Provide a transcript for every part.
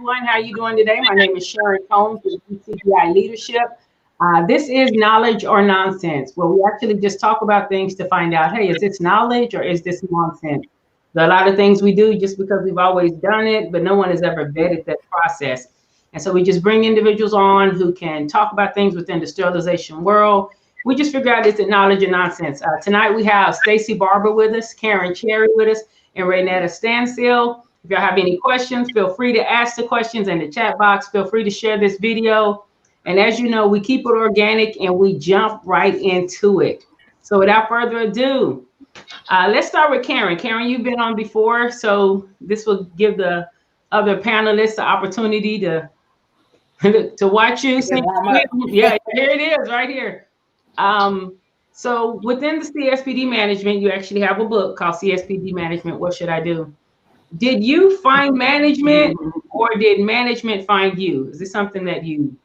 everyone. How you doing today? My name is Sharon Combs with BCBI Leadership. This is knowledge or nonsense, where we actually just talk about things to find out, hey, is this knowledge or is this nonsense? There are a lot of things we do just because we've always done it, but no one has ever vetted that process. And so we just bring individuals on who can talk about things within the sterilization world. We just figure out is it knowledge or nonsense. Tonight we have Stacy Barber with us, Karen Cherry with us, and Raynetta Stansfield. If y'all have any questions, feel free to ask the questions in the chat box. Feel free to share this video. And as you know, we keep it organic and we jump right into it. So without further ado, let's start with Karen. Karen, you've been on before, so this will give the other panelists the opportunity to watch you. Yeah, here it is right here. So within the CSPD management, you actually have a book called CSPD Management, What Should I Do? Did you find management or did management find you? Is this something that you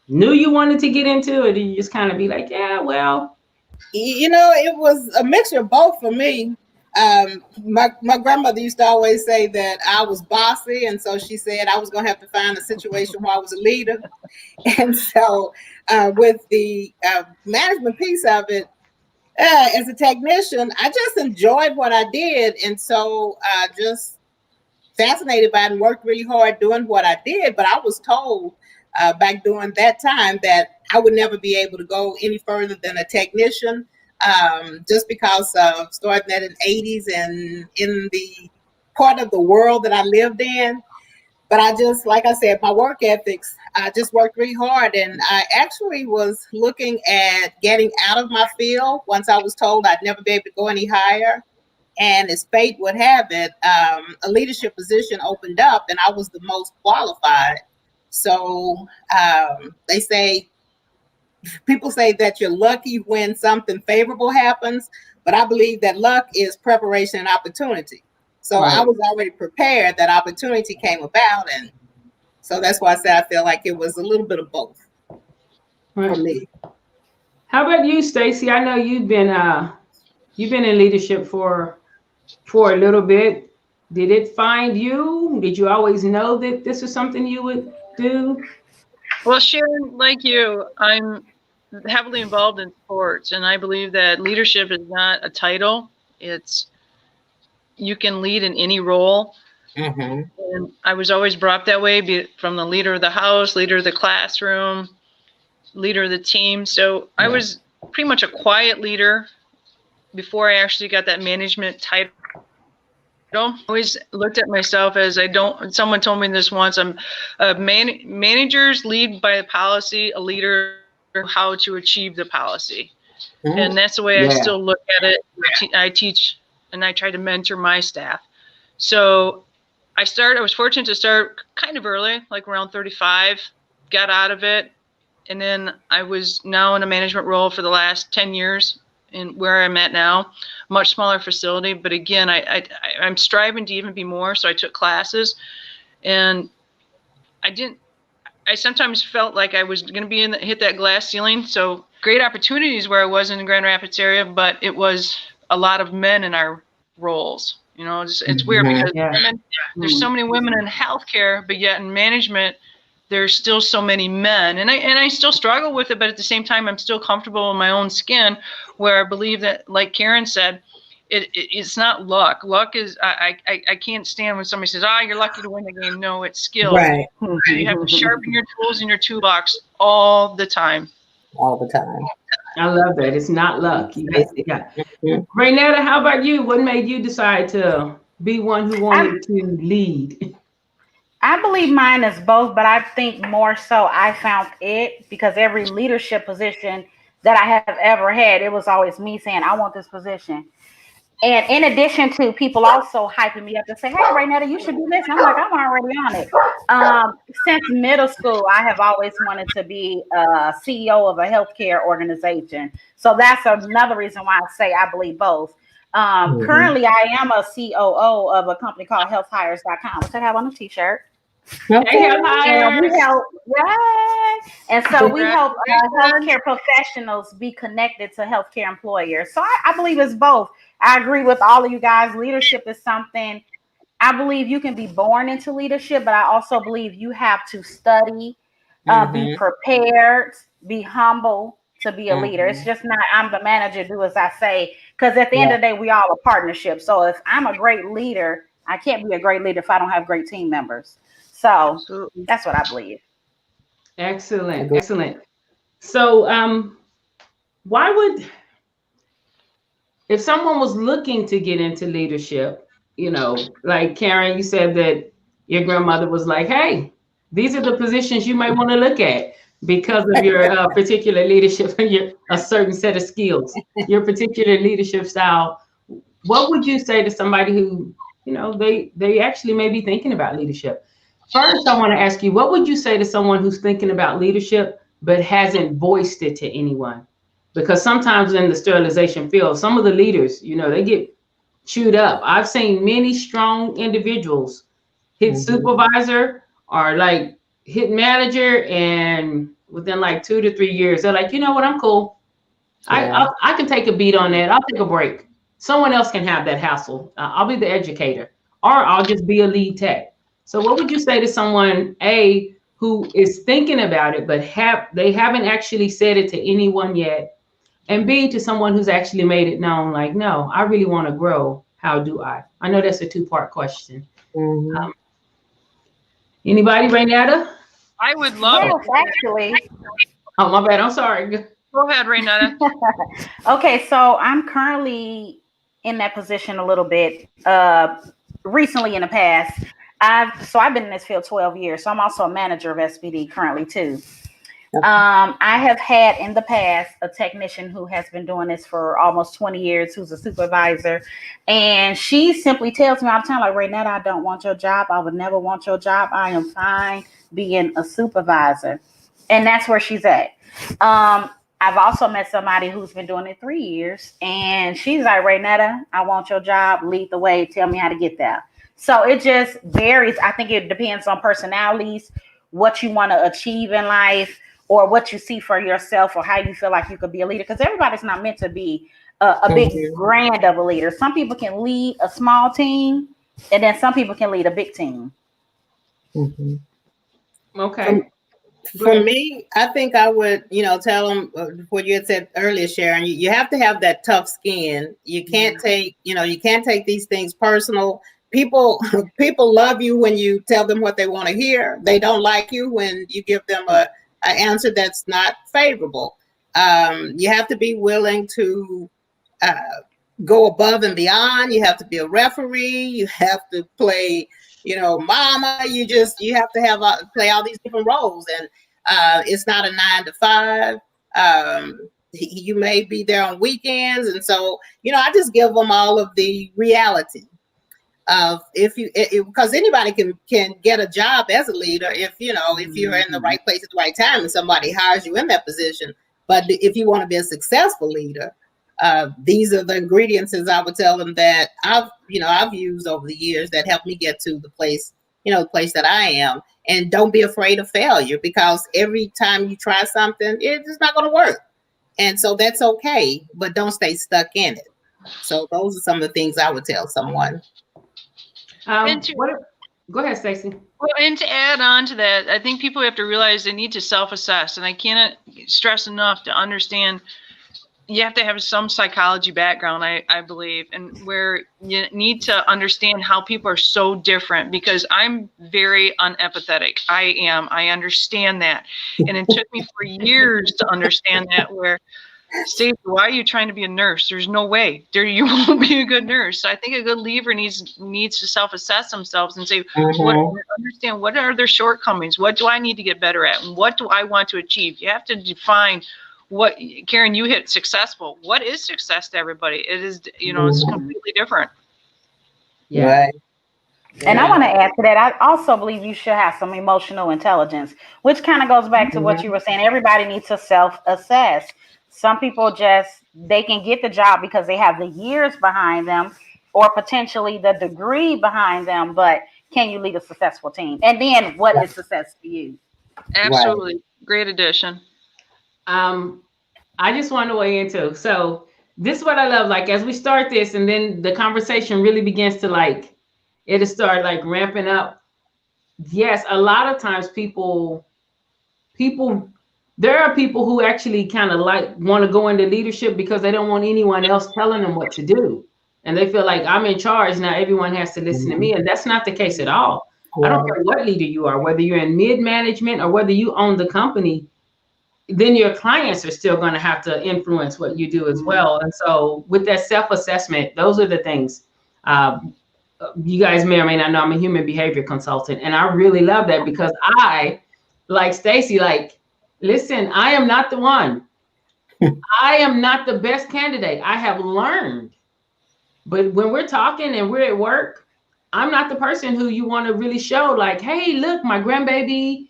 knew you wanted to get into, or did you just kind of be like, yeah, well? It was a mixture of both for me. My grandmother used to always say that I was bossy, and so she said I was going to have to find a situation where I was a leader. And so with the management piece of it, as a technician, I just enjoyed what I did, and so just fascinated by it and worked really hard doing what I did. But I was told back during that time that I would never be able to go any further than a technician, just because of starting that in the 80s and in the part of the world that I lived in. But I just, like I said, my work ethics, I just worked really hard. And I actually was looking at getting out of my field once I was told I'd never be able to go any higher. And as fate would have it, a leadership position opened up and I was the most qualified. So people say that you're lucky when something favorable happens, but I believe that luck is preparation and opportunity. So right. I was already prepared. That opportunity came about, and so that's why I said I feel like it was a little bit of both for me. How about you, Stacy? I know you've been in leadership for a little bit. Did it find you? Did you always know that this was something you would do? Well, Sharon, like you, I'm heavily involved in sports, and I believe that leadership is not a title. You can lead in any role. Mm-hmm. And I was always brought up that way, be it from the leader of the house, leader of the classroom, leader of the team. So I was pretty much a quiet leader before I actually got that management title. I always looked at myself as someone told me this once, managers lead by the policy, a leader how to achieve the policy. Mm-hmm. And that's the way I still look at it. I teach and I try to mentor my staff. So I was fortunate to start kind of early, like around 35, got out of it. And then I was now in a management role for the last 10 years in where I'm at now, much smaller facility. But again, I'm striving to even be more. So I took classes and I sometimes felt like I was going to hit that glass ceiling. So great opportunities where I was in the Grand Rapids area, but it was a lot of men in our roles. It's weird because there's so many women in healthcare, but yet in management, there's still so many men. And I still struggle with it, but at the same time, I'm still comfortable in my own skin, where I believe that, like Karen said, it's not luck. Luck is, I can't stand when somebody says, you're lucky to win the game. No, it's skill. Right. You have to sharpen your tools in your toolbox all the time. All the time. I love that. It's not luck. Raynetta, how about you? What made you decide to be one who wanted to lead? I believe mine is both, but I think more so I found it because every leadership position that I have ever had, it was always me saying, I want this position. And in addition to people also hyping me up to say, hey, Raynetta, you should do this. And I'm like, I'm already on it. Since middle school, I have always wanted to be a CEO of a healthcare organization. So that's another reason why I say I believe both. Currently, I am a COO of a company called healthhires.com, which I have on a t-shirt. Okay. And we help, and so we help healthcare professionals be connected to healthcare employers. So I believe it's both. I agree with all of you guys. Leadership is something I believe you can be born into leadership, but I also believe you have to study, be Mm-hmm. prepared, be humble to be a leader. It's Mm-hmm. just not I'm the manager, do as I say. Because at the end Yeah. of the day, we all a partnership. So if I'm a great leader, I can't be a great leader if I don't have great team members. So Absolutely. that's what I believe. Excellent, Agree. excellent. So, why would, if someone was looking to get into leadership, like Karen, you said that your grandmother was like, hey, these are the positions you might want to look at because of your particular leadership and your a certain set of skills, your particular leadership style. What would you say to somebody who, they actually may be thinking about leadership? First, I want to ask you, what would you say to someone who's thinking about leadership but hasn't voiced it to anyone? Because sometimes in the sterilization field, some of the leaders, they get chewed up. I've seen many strong individuals hit Mm-hmm. supervisor or like hit manager, and within like 2 to 3 years, they're like, you know what, I'm cool. Yeah. I can take a beat on that. I'll take a break. Someone else can have that hassle. I'll be the educator, or I'll just be a lead tech. So, what would you say to someone who is thinking about it, but they haven't actually said it to anyone yet, and B, to someone who's actually made it known, like, no, I really want to grow. How do I? I know that's a two-part question. Mm-hmm. Um, Anybody, Raynetta? I would love Yes, to. actually. Oh, my bad. I'm sorry. Go ahead, Raynetta. Okay, so I'm currently in that position a little bit. Recently in the past, I've been in this field 12 years, so I'm also a manager of SPD currently too. I have had in the past a technician who has been doing this for almost 20 years, who's a supervisor. And she simply tells me all the time, like, Raynetta, I don't want your job. I would never want your job. I am fine being a supervisor. And that's where she's at. I've also met somebody who's been doing it 3 years, and she's like, Raynetta, I want your job. Lead the way. Tell me how to get there. So it just varies. I think it depends on personalities, what you want to achieve in life, or what you see for yourself, or how you feel like you could be a leader. Because everybody's not meant to be a big Mm-hmm. grand of a leader. Some people can lead a small team, and then some people can lead a big team. Mm-hmm. Okay. For, Go for ahead. me, I think I would, tell them what you had said earlier, Sharon. You have to have that tough skin. You can't take, you can't take these things personal. People, people love you when you tell them what they want to hear. They don't like you when you give them a answer that's not favorable. You have to be willing to uh, go above and beyond. You have to be a referee. You have to play, mama. You have to have play all these different roles, and it's not a 9 to 5. You may be there on weekends, and so I just give them all of the reality of because anybody can get a job as a leader if you're in the right place at the right time and somebody hires you in that position. But if you want to be a successful leader, these are the ingredients, as I would tell them, that I've used over the years that helped me get to the place that I am. And don't be afraid of failure, because every time you try something, it's not going to work, and so that's okay. But don't stay stuck in it. So those are some of the things I would tell someone. And to, What? Go ahead, Stacey. well, and to add on to that, I think people have to realize they need to self-assess. And I cannot stress enough to understand you have to have some psychology background, I believe, and where you need to understand how people are so different, because I'm very unempathetic. I understand that. And it took me for years to understand that, where, Stacey, why are you trying to be a nurse? There's no way. You won't be a good nurse. So I think a good leader needs to self-assess themselves and say, understand what are their shortcomings? What do I need to get better at? And what do I want to achieve? You have to define what, Karen, you hit successful. What is success to everybody? It is, it's completely different. Yeah. Right. And I Yeah. want to add to that, I also believe you should have some emotional intelligence, which kind of goes back to what you were saying. Everybody needs to self-assess. Some people they can get the job because they have the years behind them or potentially the degree behind them, but can you lead a successful team? And then what is success for you? Absolutely. Great addition. I just want to weigh in too. So this is what I love. Like, as we start this, and then the conversation really begins to like it'll start like ramping up. Yes, a lot of times people, there are people who actually kind of like want to go into leadership because they don't want anyone else telling them what to do. And they feel like I'm in charge now, everyone has to listen to me. And that's not the case at all. I don't care what leader you are, whether you're in mid management or whether you own the company, then your clients are still going to have to influence what you do as well. And so with that self-assessment, those are the things. You guys may or may not know I'm a human behavior consultant, and I really love that because I, like Stacy, like, listen, I am not the one. I am not the best candidate. I have learned. But when we're talking and we're at work, I'm not the person who you want to really show like, hey, look, my grandbaby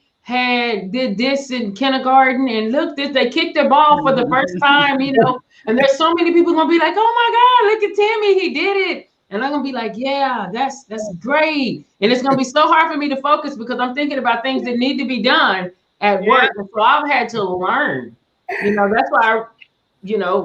did this in kindergarten, and look, they kicked their ball for the first time, you know. And there's so many people gonna be like, oh my God, look at Timmy, he did it. And I'm gonna be like, yeah, that's great. And it's gonna be so hard for me to focus because I'm thinking about things that need to be done at work. And so I've had to learn. You know, that's why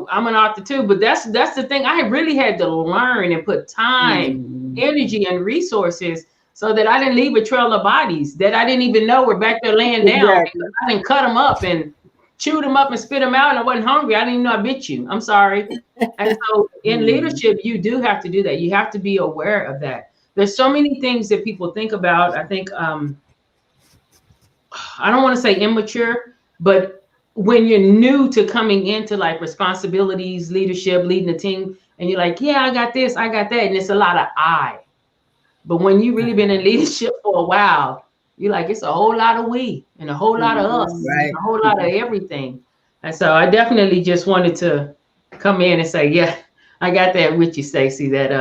I'm an author too, but that's the thing. I really had to learn and put time, energy, and resources so that I didn't leave a trail of bodies that I didn't even know were back there laying down. Because I didn't cut them up and chew them up and spit them out, and I wasn't hungry. I didn't even know I bit you. I'm sorry. And so in leadership, you do have to do that. You have to be aware of that. There's so many things that people think about. I think I don't want to say immature, but when you're new to coming into like responsibilities, leadership, leading a team, and you're like, yeah, I got this, I got that. And it's a lot of I. But when you've really been in leadership for a while, you're like, it's a whole lot of we and a whole lot of us, and a whole lot of everything. And so I definitely just wanted to come in and say, yeah, I got that with you, Stacy, that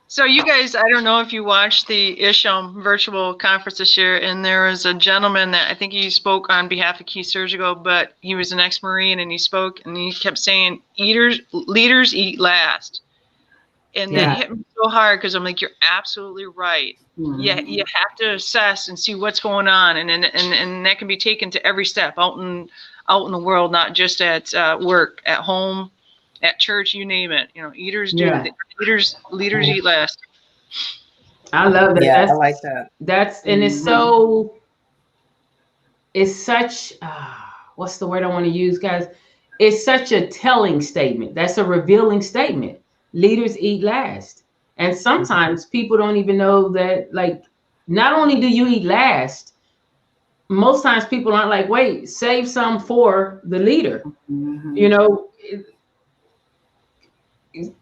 So you guys, I don't know if you watched the Isham virtual conference this year, and there was a gentleman that I think he spoke on behalf of Key Surgical, but he was an ex-Marine, and he spoke and he kept saying, leaders eat last. And that hit me so hard because I'm like, you're absolutely right. Yeah, you have to assess and see what's going on, and that can be taken to every step out in the world, not just at work, at home, at church, you name it. You know, eaters do. Leaders eat last. I love that. Yeah, I like that. That's and it's so. It's such. What's the word I want to use, guys? It's such a telling statement. That's a revealing statement. Leaders eat last. And sometimes people don't even know that, like, not only do you eat last, most times people aren't like, wait, save some for the leader. You know,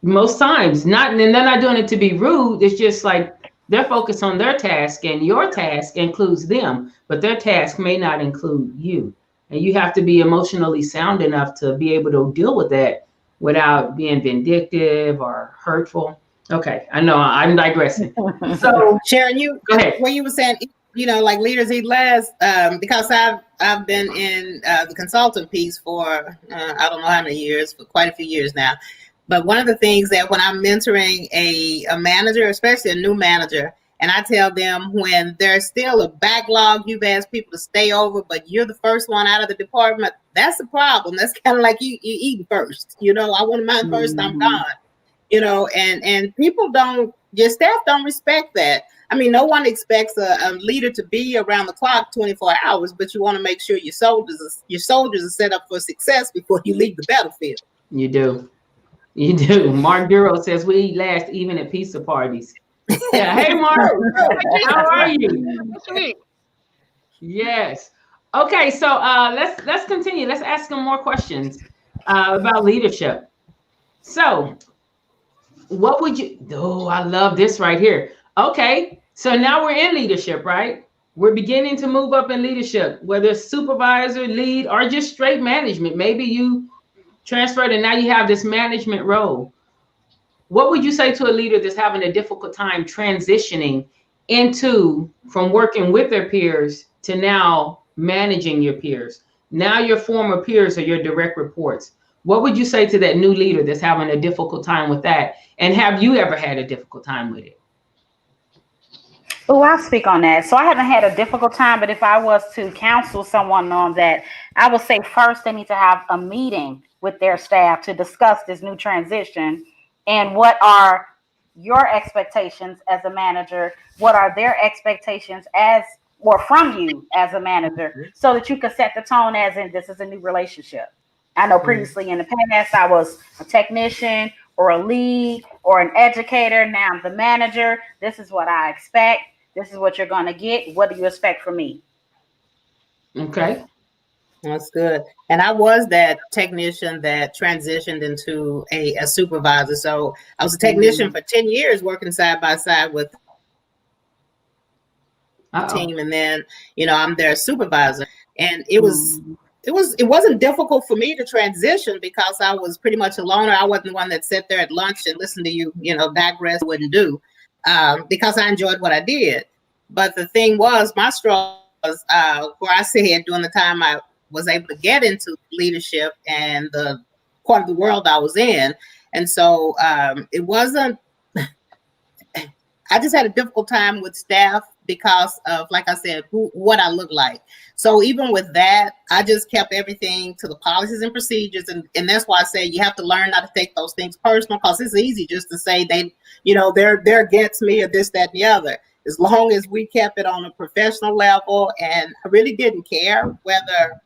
most times, and they're not doing it to be rude. It's just like they're focused on their task, and your task includes them, but their task may not include you. And you have to be emotionally sound enough to be able to deal with that without being vindictive or hurtful. Okay, I know I'm digressing. So Sharon, go ahead. When you were saying, like leaders eat last, because I've been in the consultant piece for I don't know how many years, for quite a few years now. But one of the things that when I'm mentoring a manager, especially a new manager, and I tell them when there's still a backlog, you've asked people to stay over, but you're the first one out of the department, that's a problem. That's kind of like you eating first. I want mine first, I'm gone. And people your staff don't respect that. I mean, no one expects a leader to be around the clock 24 hours, but you want to make sure your soldiers are set up for success before you leave the battlefield. You do. Mark Duro says we eat last even at pizza parties. Yeah. Hey, Mark. How are you? Sweet. Yes. Okay. So let's continue. Let's ask them more questions about leadership. So, what would you? Oh, I love this right here. Okay. So now we're in leadership, right? We're beginning to move up in leadership, whether it's supervisor, lead, or just straight management. Maybe you transferred and now you have this management role. What would you say to a leader that's having a difficult time transitioning from working with their peers to now managing your peers? Now your former peers are your direct reports. What would you say to that new leader that's having a difficult time with that? And have you ever had a difficult time with it? Oh, I'll speak on that. So I haven't had a difficult time, but if I was to counsel someone on that, I would say first they need to have a meeting with their staff to discuss this new transition and what are your expectations as a manager? What are their expectations as or from you as a manager, so that you can set the tone as in this is a new relationship. I know previously in the past I was a technician or a lead or an educator. Now I'm the manager. This is what I expect. This is what you're going to get. What do you expect from me? Okay. That's good. And I was that technician that transitioned into a supervisor. So I was a technician for 10 years working side by side with the team. And then, I'm their supervisor. And it wasn't difficult for me to transition because I was pretty much a loner. I wasn't the one that sat there at lunch and listened to you, digress, wouldn't do, because I enjoyed what I did. But the thing was, my struggle was where I said during the time I was able to get into leadership and the part of the world I was in. And so it wasn't, I just had a difficult time with staff because of, like I said, what I look like. So even with that, I just kept everything to the policies and procedures. And that's why I say you have to learn not to take those things personal, because it's easy just to say they're against me or this, that, and the other. As long as we kept it on a professional level, and I really didn't care whether,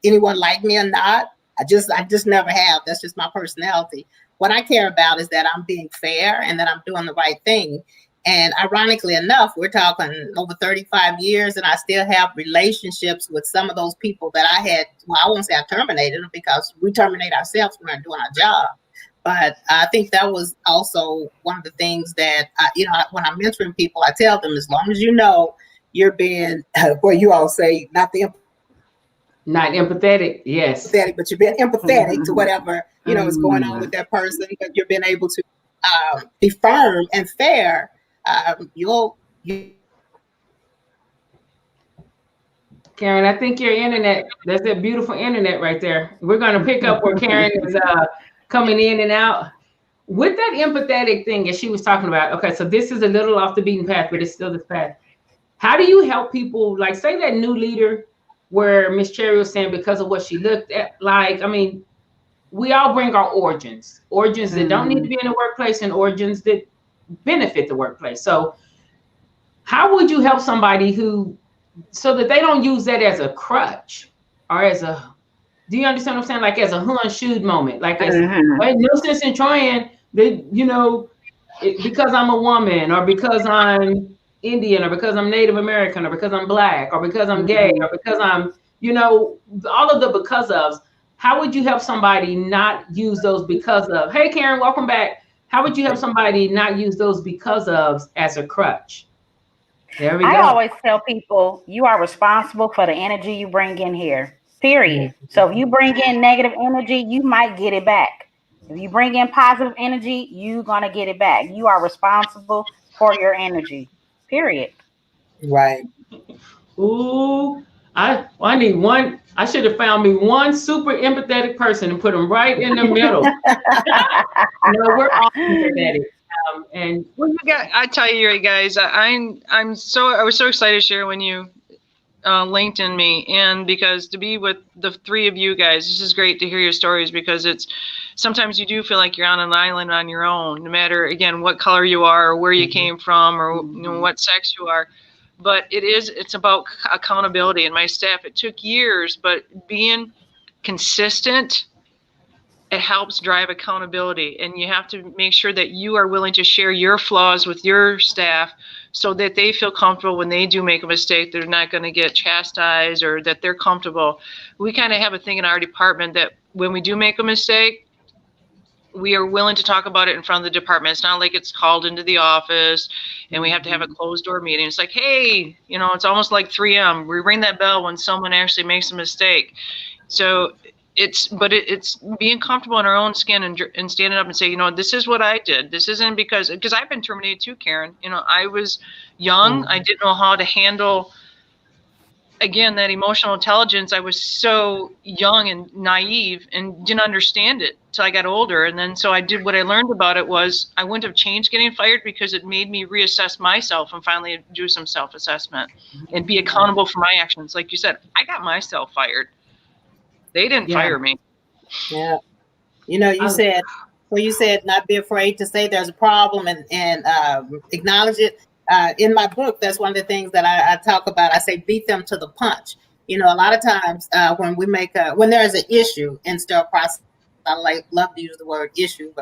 anyone liked me or not. I just never have. That's just my personality. What I care about is that I'm being fair and that I'm doing the right thing. And ironically enough, we're talking over 35 years, and I still have relationships with some of those people that I had. Well, I won't say I terminated them, because we terminate ourselves when we're doing our job. But I think that was also one of the things that, when I'm mentoring people, I tell them, as long as you're being, what you all say, not empathetic, yes. But you're being empathetic to whatever, is going on with that person, but you're being able to be firm and fair. Karen, I think your internet, that's that beautiful internet right there. We're going to pick up where Karen is coming in and out. With that empathetic thing, as she was talking about, okay, so this is a little off the beaten path, but it's still this path. How do you help people, like say that new leader where Miss Cherry was saying because of what she looked at, like, I mean, we all bring our origins that don't need to be in the workplace and origins that benefit the workplace. So how would you help somebody so that they don't use that as a crutch or do you understand what I'm saying? Like as a hun shoot moment, like as no sense in trying that, because I'm a woman or because I'm Indian or because I'm Native American or because I'm Black or because I'm gay or because I'm, all of the because ofs. How would you help somebody not use those because of? Hey, Karen, welcome back. How would you help somebody not use those because ofs as a crutch? There we go. I always tell people you are responsible for the energy you bring in here, period. So if you bring in negative energy, you might get it back. If you bring in positive energy, you're going to get it back. You are responsible for your energy, period. Right. Ooh, I need one. I should have found me one super empathetic person and put them right in the middle. We're all empathetic. And well, I tell you, guys, I was so excited to share when you linked in me, and because to be with the three of you guys, this is great to hear your stories, because it's sometimes you do feel like you're on an island on your own, no matter again what color you are or where you came from or what sex you are. But it's about accountability. And my staff, it took years, but being consistent, it helps drive accountability. And you have to make sure that you are willing to share your flaws with your staff so that they feel comfortable when they do make a mistake, they're not going to get chastised, or that they're comfortable. We kind of have a thing in our department that when we do make a mistake, we are willing to talk about it in front of the department. It's not like it's called into the office and we have to have a closed door meeting. It's like, hey, it's almost like 3M. We ring that bell when someone actually makes a mistake. So it's being comfortable in our own skin and standing up and say, this is what I did. This isn't because I've been terminated too, Karen. I was young. I didn't know how to handle, again, that emotional intelligence. I was so young and naive and didn't understand it till I got older. And then so I did, what I learned about it was I wouldn't have changed getting fired, because it made me reassess myself and finally do some self-assessment and be accountable for my actions. Like you said, I got myself fired. They didn't fire me. Yeah. You said, where you said not be afraid to say there's a problem and acknowledge it. In my book, that's one of the things that I talk about. I say beat them to the punch. You know, a lot of times when there is an issue in sterile process, love to use the word issue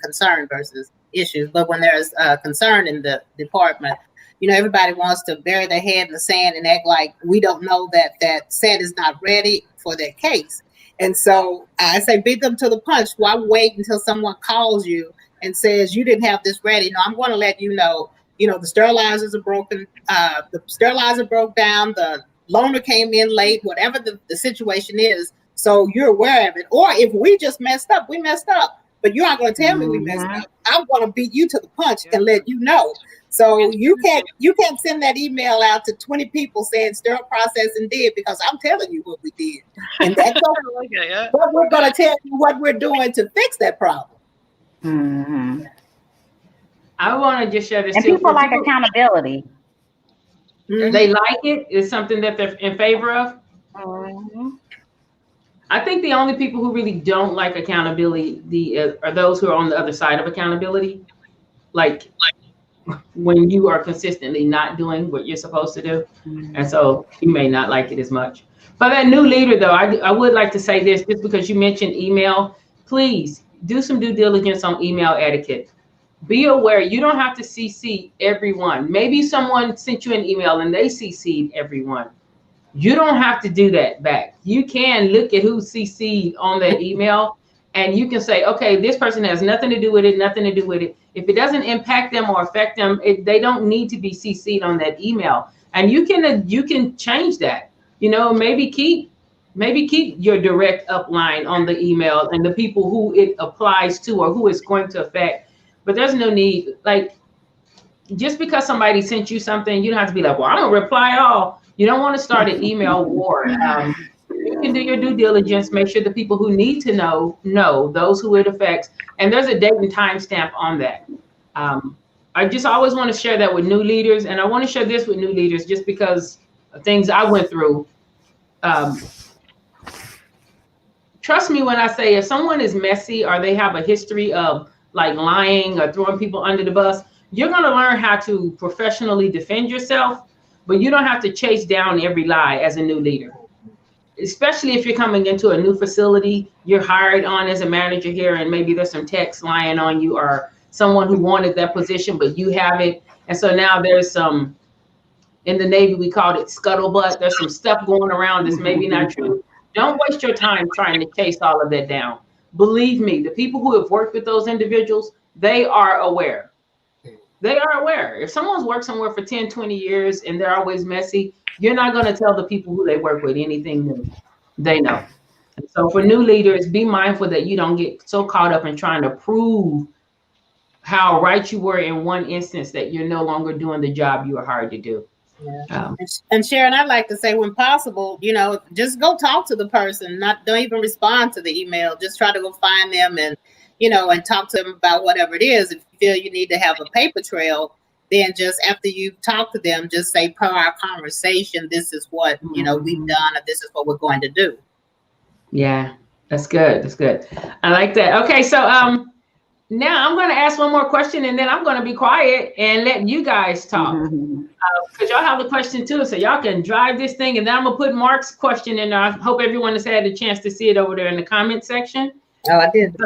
concern versus issues. But when there's concern in the department, you know, everybody wants to bury their head in the sand and act like we don't know that set is not ready for their case. And so I say beat them to the punch. Why wait until someone calls you and says you didn't have this ready? No, I'm going to let you know. You know, the sterilizers are broken. The sterilizer broke down. The loaner came in late. Whatever the situation is, so you're aware of it. Or if we just messed up, we messed up. But you aren't going to tell me we messed up. I'm going to beat you to the punch and let you know. So you can't send that email out to 20 people saying sterile processing did, because I'm telling you what we did. And that's okay, yeah. But we're going to tell you what we're doing to fix that problem. Mm-hmm. I want to just share this and too. People like accountability. They like it. It's something that they're in favor of. Mm-hmm. I think the only people who really don't like accountability are those who are on the other side of accountability. Like when you are consistently not doing what you're supposed to do. And so you may not like it as much. For that new leader, though, I would like to say this, just because you mentioned email, please do some due diligence on email etiquette. Be aware, you don't have to CC everyone. Maybe someone sent you an email and they CC'd everyone. You don't have to do that back. You can look at who CC'd on that email, and you can say, okay, this person has nothing to do with it, nothing to do with it. If it doesn't impact them or affect them, they don't need to be CC'd on that email. And you can change that. You know, maybe keep your direct upline on the email and the people who it applies to or who it's going to affect. But there's no need, like, just because somebody sent you something, you don't have to be like, well, I don't reply at all. You don't want to start an email war. You can do your due diligence, make sure the people who need to know, those who it affects. And there's a date and time stamp on that. I just always want to share that with new leaders. And I want to share this with new leaders just because of things I went through. Trust me when I say, if someone is messy or they have a history of like lying or throwing people under the bus, you're going to learn how to professionally defend yourself, but you don't have to chase down every lie as a new leader. Especially if you're coming into a new facility, you're hired on as a manager here, and maybe there's some techs lying on you or someone who wanted that position, but you have it. And so now there's some, in the Navy, we called it scuttlebutt. There's some stuff going around that's maybe not true. Don't waste your time trying to chase all of that down. Believe me, the people who have worked with those individuals, they are aware. They are aware. If someone's worked somewhere for 10, 20 years and they're always messy, you're not going to tell the people who they work with anything new. They know. And so for new leaders, be mindful that you don't get so caught up in trying to prove how right you were in one instance that you're no longer doing the job you were hired to do. Yeah. And Sharon, I'd like to say, when possible, you know, just go talk to the person. Don't even respond to the email. Just try to go find them and, you know, and talk to them about whatever it is. If you feel you need to have a paper trail, then just after you talk to them, just say, per our conversation, this is what, you know, we've done, or this is what we're going to do. Yeah, that's good. That's good. I like that. Okay, so now I'm going to ask one more question, and then I'm going to be quiet and let you guys talk. Because y'all have the question too, so y'all can drive this thing. And then I'm going to put Mark's question in there. I hope everyone has had a chance to see it over there in the comment section. Oh, I did.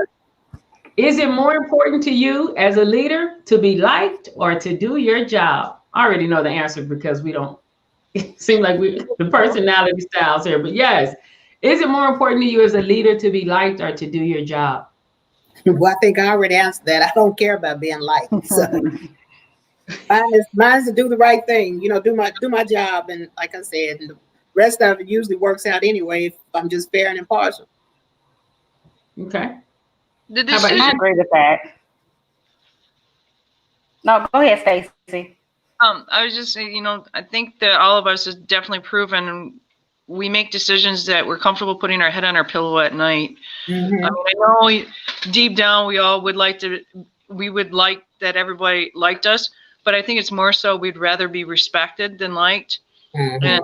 Is it more important to you as a leader to be liked or to do your job? I already know the answer because we don't seem like the personality styles here. But yes, is it more important to you as a leader to be liked or to do your job? Well, I think I already answered that. I don't care about being liked. So mine is to do the right thing, you know, do my job. And like I said, the rest of it usually works out anyway if I'm just fair and impartial. Okay. I agree with that. No, go ahead, Stacy. I was just saying, you know, I think that all of us has definitely proven we make decisions that we're comfortable putting our head on our pillow at night. I mean, I know deep down we would like that everybody liked us, but I think it's more so we'd rather be respected than liked. And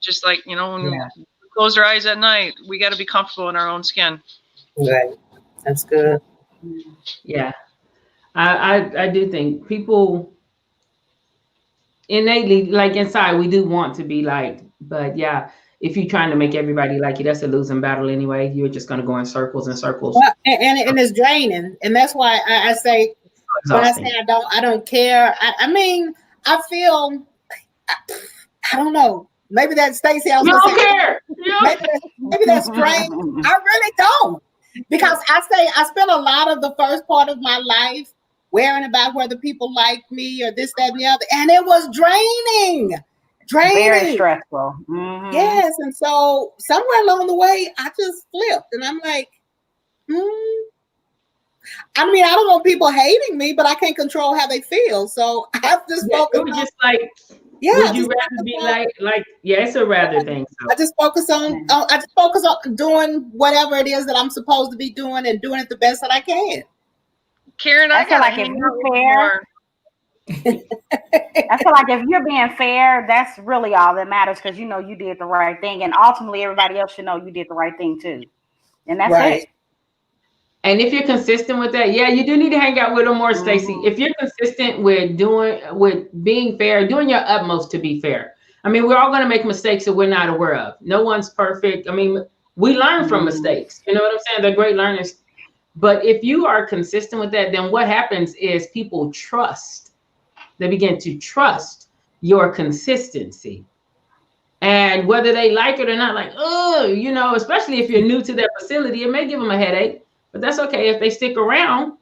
just like, you know, when we close our eyes at night, we got to be comfortable in our own skin. Right. That's good. Yeah. I do think people innately, like inside, we do want to be liked. But yeah, if you're trying to make everybody like you, that's a losing battle anyway. You're just going to go in circles and circles. Well, and it's draining, and that's why I say when I say I don't care. I mean, I feel I don't know. Maybe that's Stacey. I was you gonna don't say care. maybe that's strange. I really don't, because I spent a lot of the first part of my life worrying about whether people like me or this, that, and the other, and it was draining. Very stressful. Yes, and so somewhere along the way, I just flipped, and I'm like, I mean, I don't want people hating me, but I can't control how they feel. So I have to focus. It was just like, would you rather be like? Yeah, it's a rather thing. So. I just focus on doing whatever it is that I'm supposed to be doing and doing it the best that I can. Karen, I feel like if you're fair. I feel like if you're being fair, that's really all that matters, because you know you did the right thing, and ultimately everybody else should know you did the right thing too, and that's it. And if you're consistent with that, yeah, you do need to hang out with them more, Stacey. If you're consistent with being fair, doing your utmost to be fair. I mean, we're all going to make mistakes that we're not aware of. No one's perfect. I mean, we learn from mistakes. You know what I'm saying? They're great learners. But if you are consistent with that, then what happens is people trust. They begin to trust your consistency. And whether they like it or not, like, oh, you know, especially if you're new to their facility, it may give them a headache. But that's okay. If they stick around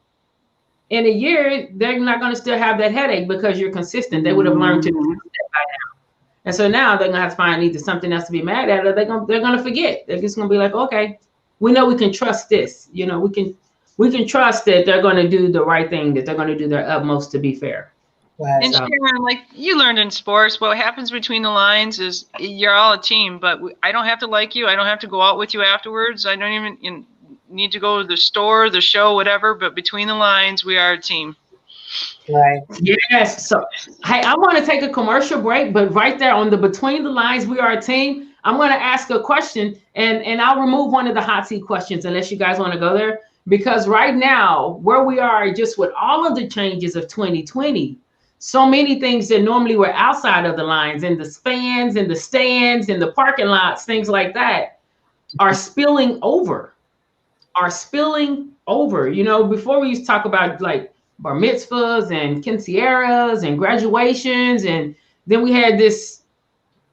in a year, they're not going to still have that headache because you're consistent. They would have learned to do that by now. And so now they're going to have to find either something else to be mad at, or they're going to forget. They're just going to be like, okay, we know we can trust this. You know, we can trust that they're going to do the right thing, that they're going to do their utmost to be fair. Right. And Sharon, like you learned in sports, what happens between the lines is you're all a team, but I don't have to like you. I don't have to go out with you afterwards. I don't even need to go to the store, the show, whatever, but between the lines, we are a team. Right. Yes. So, hey, I want to take a commercial break, but right there on the between the lines, we are a team. I'm going to ask a question, and I'll remove one of the hot seat questions unless you guys want to go there, because right now, where we are, just with all of the changes of 2020, so many things that normally were outside of the lines, and the fans and the stands and the parking lots, things like that, are spilling over. You know, before we used to talk about like bar mitzvahs and quinceañeras and graduations, and then we had this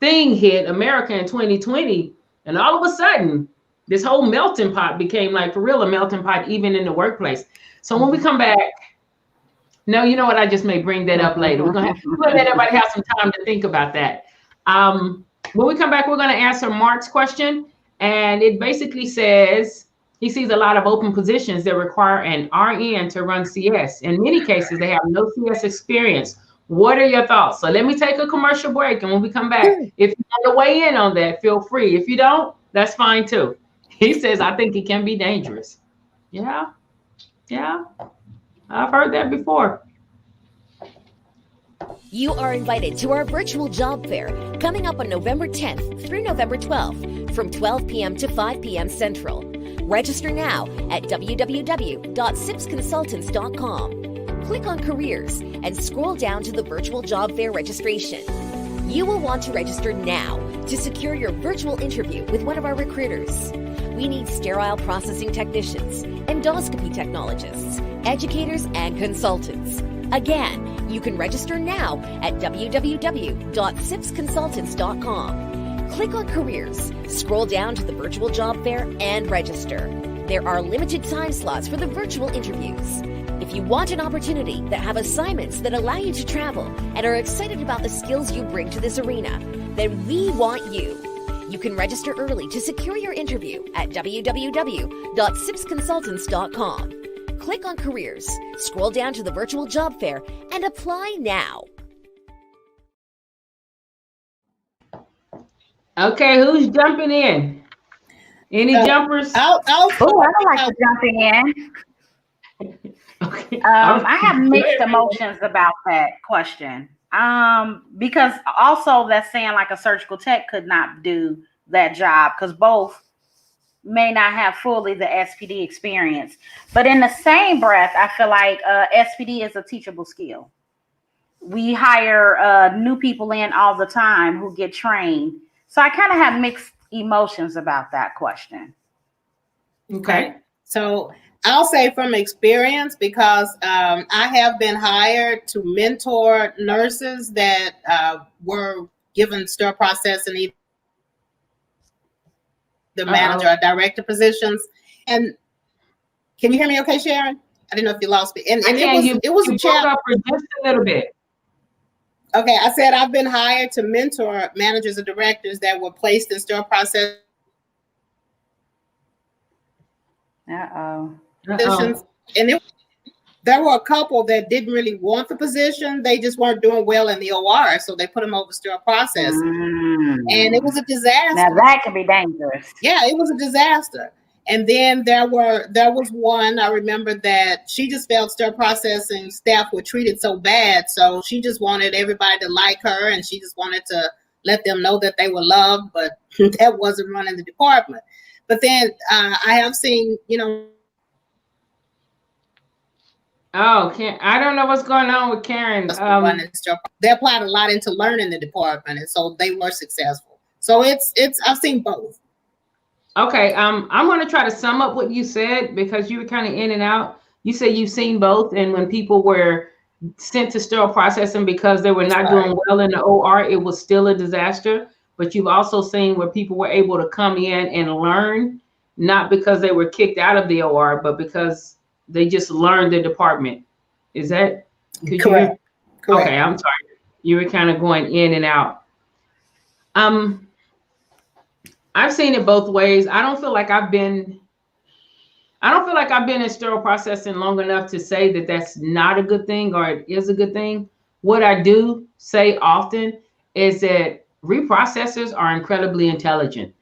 thing hit America in 2020, and all of a sudden this whole melting pot became, like, for real, a melting pot even in the workplace. So when we come back, no, you know what, I just may bring that up later. We're gonna let everybody have some time to think about that. When we come back, we're going to answer Mark's question, and it basically says he sees a lot of open positions that require an RN to run CS. In many cases, they have no CS experience. What are your thoughts? So let me take a commercial break, and when we come back, if you want to weigh in on that, feel free. If you don't, that's fine too. He says, I think it can be dangerous. Yeah, I've heard that before. You are invited to our virtual job fair coming up on November 10th through November 12th from 12 p.m. to 5 p.m. Central. Register now at www.sipsconsultants.com. Click on Careers and scroll down to the virtual job fair registration. You will want to register now to secure your virtual interview with one of our recruiters. We need sterile processing technicians, endoscopy technologists, educators, and consultants. Again, you can register now at www.sipsconsultants.com. Click on Careers, scroll down to the virtual job fair, and register. There are limited time slots for the virtual interviews. If you want an opportunity that have assignments that allow you to travel and are excited about the skills you bring to this arena, then we want you. You can register early to secure your interview at www.sipsconsultants.com. Click on Careers, scroll down to the virtual job fair, and apply now. Okay, who's jumping in? Any jumpers? I don't like jumping in. Okay. I have mixed emotions about that question. Because also that's saying like a surgical tech could not do that job, because both may not have fully the SPD experience. But in the same breath, I feel like SPD is a teachable skill. We hire new people in all the time who get trained. So I kind of have mixed emotions about that question. Okay. So I'll say from experience, because I have been hired to mentor nurses that were given sterile processing, the manager or director positions. And can you hear me okay, Sharon? I didn't know if you lost me. And it was a challenge. Up for just a little bit. Okay, I said I've been hired to mentor managers and directors that were placed in sterile process positions. And there were a couple that didn't really want the position. They just weren't doing well in the OR, so they put them over sterile process. And it was a disaster. Now that can be dangerous. Yeah, it was a disaster. And then there was one, I remember, that she just felt sterile processing staff were treated so bad. So she just wanted everybody to like her, and she just wanted to let them know that they were loved, but that wasn't running the department. But then I have seen, I don't know what's going on with Karen. They applied a lot into learning the department, and so they were successful. So I've seen both. Okay, I'm going to try to sum up what you said, because you were kind of in and out. You said you've seen both, and when people were sent to sterile processing because they were not doing well in the OR, it was still a disaster. But you've also seen where people were able to come in and learn, not because they were kicked out of the OR, but because they just learned the department. Is that correct? Correct. Okay, I'm sorry. You were kind of going in and out. I've seen it both ways. I don't feel like I've been in sterile processing long enough to say that that's not a good thing or it is a good thing. What I do say often is that reprocessors are incredibly intelligent.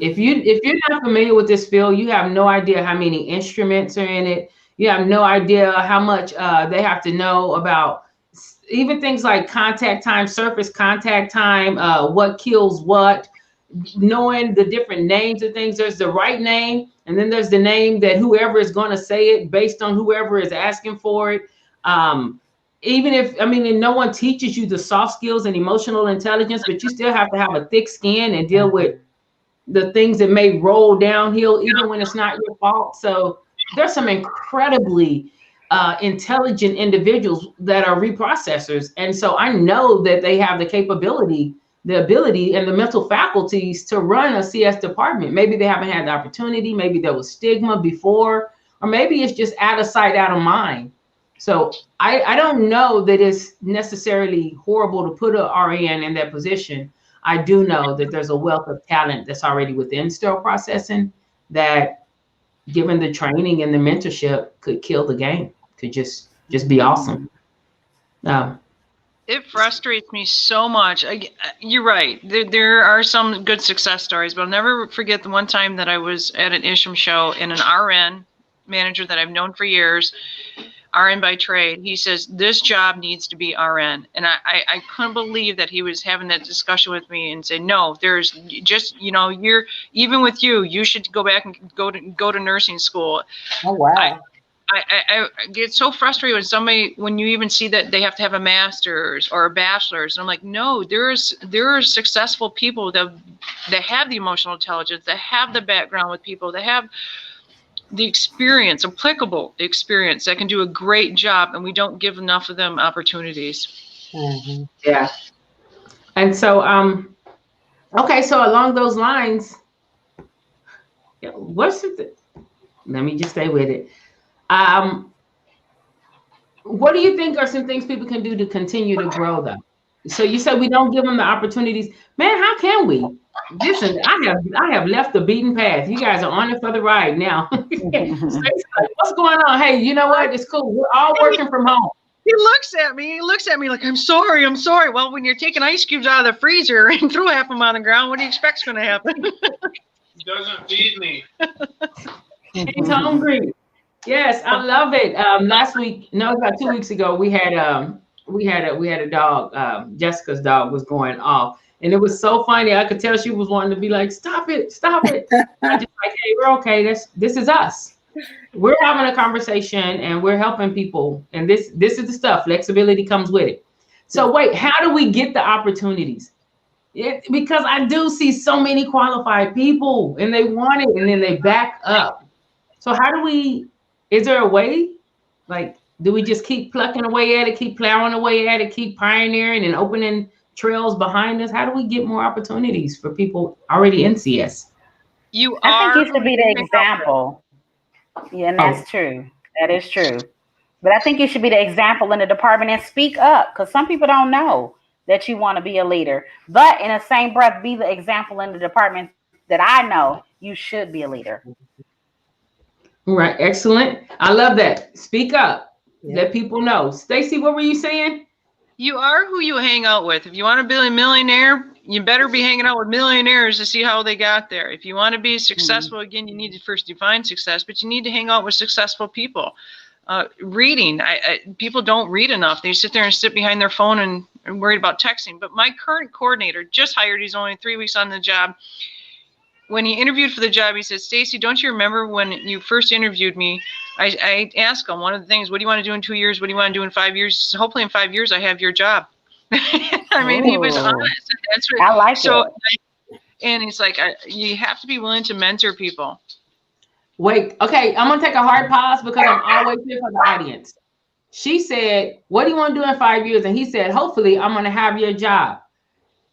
If you're not familiar with this field, you have no idea how many instruments are in it. You have no idea how much they have to know about even things like contact time, surface contact time, what kills what, knowing the different names of things. There's the right name, and then there's the name that whoever is going to say it based on whoever is asking for it. And no one teaches you the soft skills and emotional intelligence, but you still have to have a thick skin and deal with the things that may roll downhill, even when it's not your fault. So there's some incredibly intelligent individuals that are reprocessors. And so I know that they have the capability, the ability, and the mental faculties to run a CS department. Maybe they haven't had the opportunity. Maybe there was stigma before, or maybe it's just out of sight, out of mind. So I don't know that it's necessarily horrible to put an RN in that position. I do know that there's a wealth of talent that's already within sterile processing that, given the training and the mentorship, could kill the game, could just be awesome. It frustrates me so much. You're right. There are some good success stories, but I'll never forget the one time that I was at an Isham show, and an RN manager that I've known for years, RN by trade, he says, this job needs to be RN. And I couldn't believe that he was having that discussion with me and say, no, there's just, you're, even with you should go back and go to nursing school. Oh, wow. I get so frustrated when you even see that they have to have a master's or a bachelor's. And I'm like, no, there are successful people that have the emotional intelligence, that have the background with people, that have the experience, applicable experience, that can do a great job, and we don't give enough of them opportunities. Mm-hmm. Yeah. And so, okay, so along those lines, let me just stay with it. What do you think are some things people can do to continue to grow, though? So you said we don't give them the opportunities. Man, how can we? Listen, I have left the beaten path. You guys are on it for the ride now. What's going on? Hey, you know what? It's cool. We're all working from home. He looks at me like, I'm sorry. Well, when you're taking ice cubes out of the freezer and throw half them on the ground, what do you expect's going to happen? He doesn't feed me. He's hungry. Yes, I love it. About 2 weeks ago, we had a dog. Jessica's dog was going off, And it was so funny. I could tell she was wanting to be like, stop it, stop it. I just like, hey, we're okay. This is us. We're having a conversation and we're helping people. And this is the stuff. Flexibility comes with it. So wait, how do we get the opportunities? Because I do see so many qualified people and they want it and then they back up. So how do we, is there a way? Like, do we just keep plucking away at it, keep plowing away at it, keep pioneering and opening trails behind us? How do we get more opportunities for people already in CS? I think you should be the example. Yeah, and that's true. That is true. But I think you should be the example in the department and speak up, because some people don't know that you want to be a leader. But in the same breath, be the example in the department that I know you should be a leader. Right. Excellent. I love that. Speak up. Yeah. Let people know. Stacy, what were you saying? You are who you hang out with. If you want to be a millionaire, you better be hanging out with millionaires to see how they got there. If you want to be successful, again, you need to first define success, but you need to hang out with successful people. Reading, people don't read enough. They sit there and sit behind their phone and worried about texting. But my current coordinator just hired, he's only 3 weeks on the job. When he interviewed for the job, he said, Stacy, don't you remember when you first interviewed me? I asked him, one of the things, what do you want to do in 2 years? What do you want to do in 5 years? He said, hopefully in 5 years, I have your job. I mean, he was honest. That's what, I like it. And he's like, you have to be willing to mentor people. Wait, okay, I'm going to take a hard pause because I'm always here for the audience. She said, what do you want to do in 5 years? And he said, hopefully, I'm going to have your job.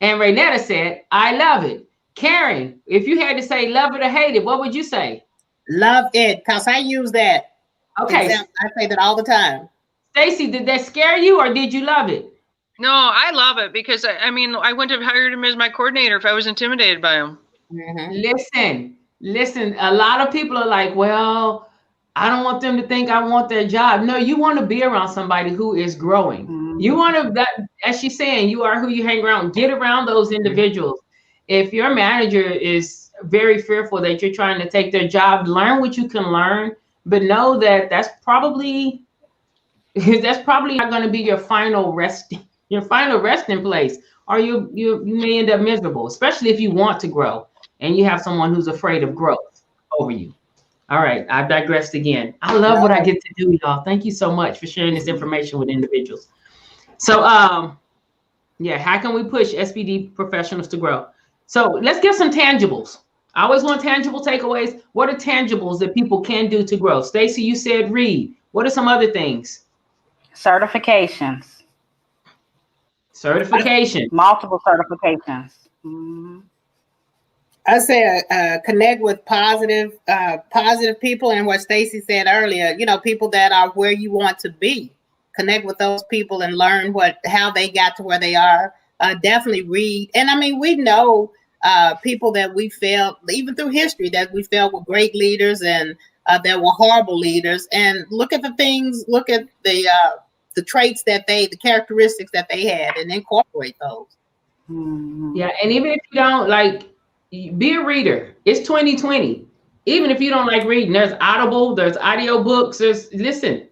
And Renetta said, I love it. Karen, if you had to say love it or hate it, what would you say? Love it, because I use that. Okay. I say that all the time. Stacy, did that scare you or did you love it? No, I love it because, I mean, I wouldn't have hired him as my coordinator if I was intimidated by him. Mm-hmm. Listen, a lot of people are like, well, I don't want them to think I want their job. No, you want to be around somebody who is growing. Mm-hmm. You want to, as she's saying, you are who you hang around. Get around those individuals. If your manager is very fearful that you're trying to take their job, learn what you can learn, but know that that's probably not going to be your final resting place, or you may end up miserable, especially if you want to grow and you have someone who's afraid of growth over you. All right, I've digressed again. I love what I get to do, y'all. Thank you so much for sharing this information with individuals. So, yeah, how can we push SPD professionals to grow? So let's give some tangibles. I always want tangible takeaways. What are tangibles that people can do to grow? Stacy, you said read. What are some other things? Certifications. Multiple certifications. Mm-hmm. I say connect with positive people, and what Stacy said earlier, people that are where you want to be. Connect with those people and learn how they got to where they are. Definitely read. And I mean, we know people that we felt, even through history, that we felt were great leaders and that were horrible leaders. And look at the traits the characteristics that they had, and incorporate those. Yeah, and even if you don't be a reader. It's 2020. Even if you don't like reading, there's Audible, there's audio books, listen,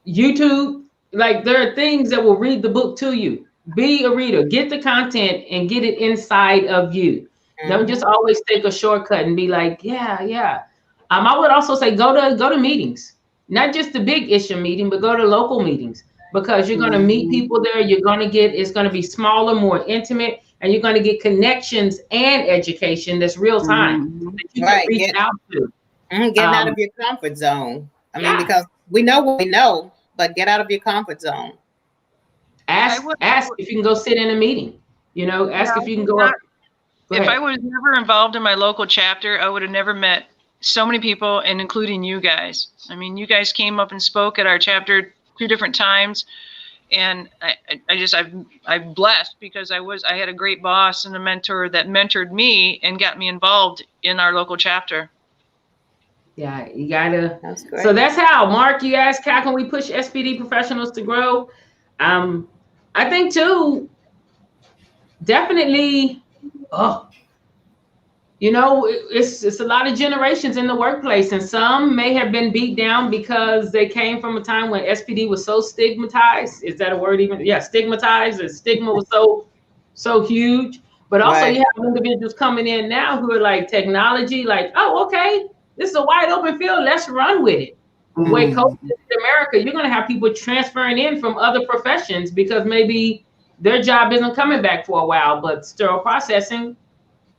YouTube, there are things that will read the book to you. Be a reader, get the content and get it inside of you. Mm-hmm. Don't just always take a shortcut and be like, yeah. I would also say go to meetings, not just the big issue meeting, but go to local meetings, because you're going to meet people there. It's going to be smaller, more intimate, and you're going to get connections and education that's real time that you can reach out to. Getting out of your comfort zone. I mean, because we know what we know, but get out of your comfort zone. Ask if you can go sit in a meeting. Ask if you can go up. If I was never involved in my local chapter, I would have never met so many people, and including you guys. I mean, you guys came up and spoke at our chapter 2 different times, and I'm blessed because I had a great boss and a mentor that mentored me and got me involved in our local chapter. Yeah, you gotta. That's great. So that's how. Mark, you asked, how can we push SPD professionals to grow? I think too, definitely. It's a lot of generations in the workplace, and some may have been beat down because they came from a time when SPD was so stigmatized. Is that a word even? Yeah, stigmatized. And stigma was so so huge. But also Right. you have individuals coming in now who are like technology, like, oh, okay, this is a wide open field. Let's run with it. The way COVID is in America, you're going to have people transferring in from other professions because maybe their job isn't coming back for a while, but sterile processing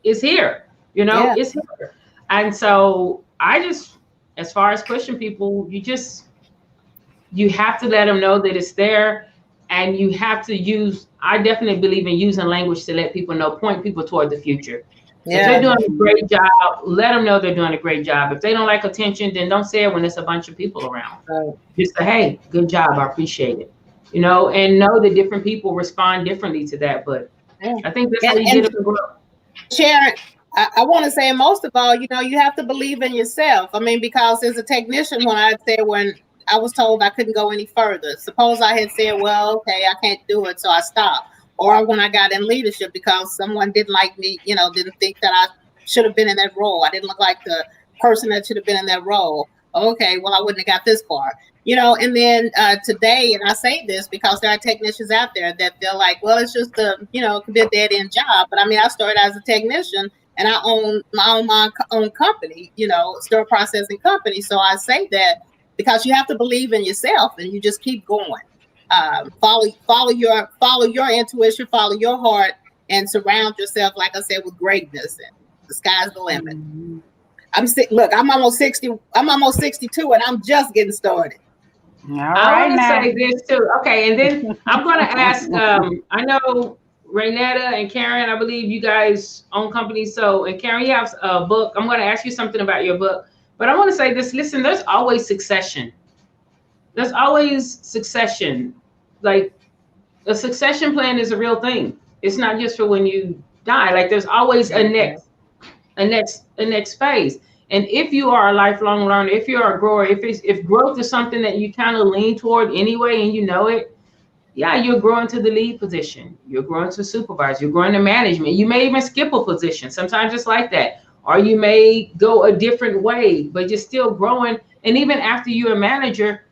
is here. You know, Yeah. it's here. And so I just, as far as pushing people, you have to let them know that it's there, and you have to use, I definitely believe in using language to let people know, point people toward the future. If they're Yeah. doing a great job, let them know they're doing a great job. If they don't like attention, then don't say it when there's a bunch of people around. Right. Just say, hey, good job, I appreciate it. You know, and know that different people respond differently to that. But Yeah. I think that's how you get it to grow. Sharon, I want to say most of all, you have to believe in yourself. I mean, because as a technician, when I was told I couldn't go any further, suppose I had said, well, okay, I can't do it, so I stopped. Or when I got in leadership because someone didn't like me, didn't think that I should have been in that role. I didn't look like the person that should have been in that role. Okay, well, I wouldn't have got this far. And then today, and I say this because there are technicians out there that feel like, well, it's just it could be a dead end job. But I mean, I started as a technician and I own my own company, sterile processing company. So I say that because you have to believe in yourself and you just keep going. Follow your intuition, follow your heart, and surround yourself, like I said, with greatness. And the sky's the limit. I'm almost 60. I'm almost 62, and I'm just getting started. All I right want to now. say this too. Okay, and then I'm going to ask. I know Raynetta and Karen. I believe you guys own companies. So, and Karen, you have a book. I'm going to ask you something about your book. But I want to say this. Listen, there's always succession. There's always succession. Like a succession plan is a real thing. It's not just for when you die. Like there's always a next phase. And if you are a lifelong learner, if you're a grower, if growth is something that you kind of lean toward anyway, and you know it, yeah, you're growing to the lead position. You're growing to supervisor. You're growing to management. You may even skip a position. Sometimes it's like that. Or you may go a different way, but you're still growing. And even after you're a manager,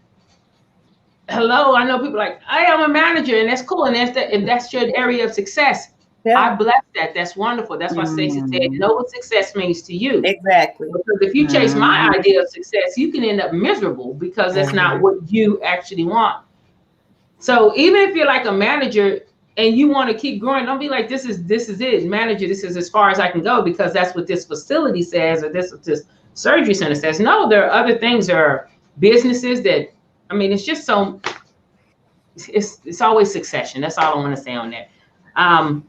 hello, I know people like, I am a manager, and that's cool. And if that's your area of success, I bless that. That's wonderful. That's why Stacey said, know what success means to you. Exactly. Because if you chase my idea of success, you can end up miserable because that's not what you actually want. So even if you're like a manager and you want to keep growing, don't be like, this is it, manager. This is as far as I can go because that's what this facility says, or this surgery center says. No, there are other things. There are businesses that, I mean, it's just so. It's always succession. That's all I want to say on that.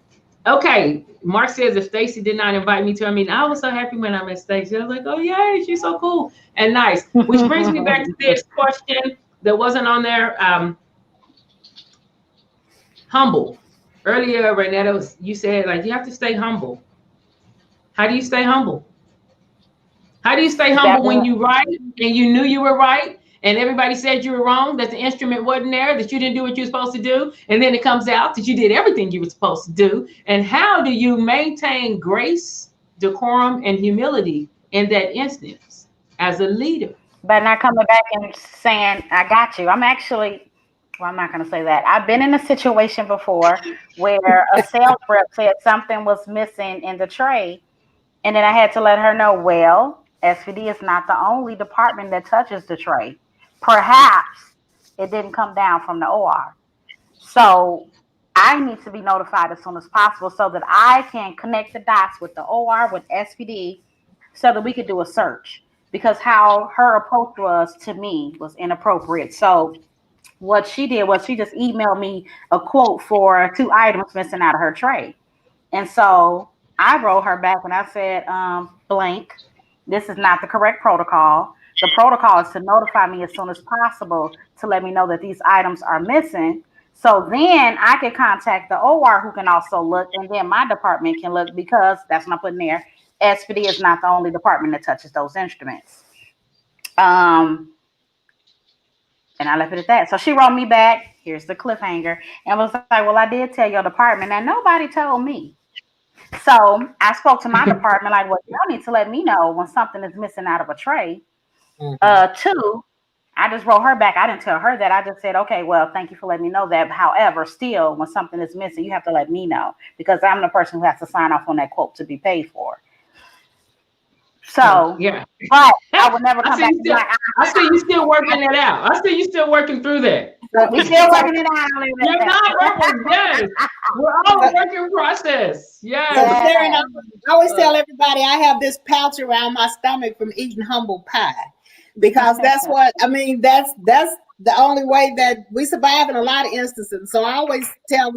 Okay, Mark says if Stacey did not invite me to her meeting, I was so happy when I met Stacey. I was like, oh yay, she's so cool and nice. Which brings me back to this question that wasn't on there. Humble. Earlier, Raynetta, you said like you have to stay humble. How do you stay humble? How do you stay humble when you right and you knew you were right? And everybody said you were wrong, that the instrument wasn't there, that you didn't do what you were supposed to do. And then it comes out that you did everything you were supposed to do. And how do you maintain grace, decorum, and humility in that instance as a leader? But not coming back and saying, I got you. I'm not going to say that. I've been in a situation before where a sales rep said something was missing in the tray. And then I had to let her know, well, SPD is not the only department that touches the tray. Perhaps it didn't come down from the OR. So I need to be notified as soon as possible so that I can connect the dots with the OR, with SPD, so that we could do a search. Because how her approach was to me was inappropriate. So what she did was she just emailed me a quote for 2 items missing out of her tray. And so I wrote her back and I said, blank, this is not the correct protocol. The protocol is to notify me as soon as possible to let me know that these items are missing. So then I can contact the OR who can also look, and then my department can look, because that's what I'm putting there. SPD is not the only department that touches those instruments. And I left it at that. So she wrote me back, here's the cliffhanger, and was like, well, I did tell your department, and nobody told me. So I spoke to my department, like, well, y'all need to let me know when something is missing out of a tray. 2, I just wrote her back. I didn't tell her that. I just said, okay, well, thank you for letting me know that. However, still, when something is missing, you have to let me know because I'm the person who has to sign off on that quote to be paid for. So, yeah. But I would never come back and be like, I see you still working that out. I see you still working through that. we still working it out. You're not working, yes. We're all a working process. Yes. So Sharon, I always tell everybody I have this pouch around my stomach from eating humble pie. Because that's what I mean, that's the only way that we survive in a lot of instances. So I always tell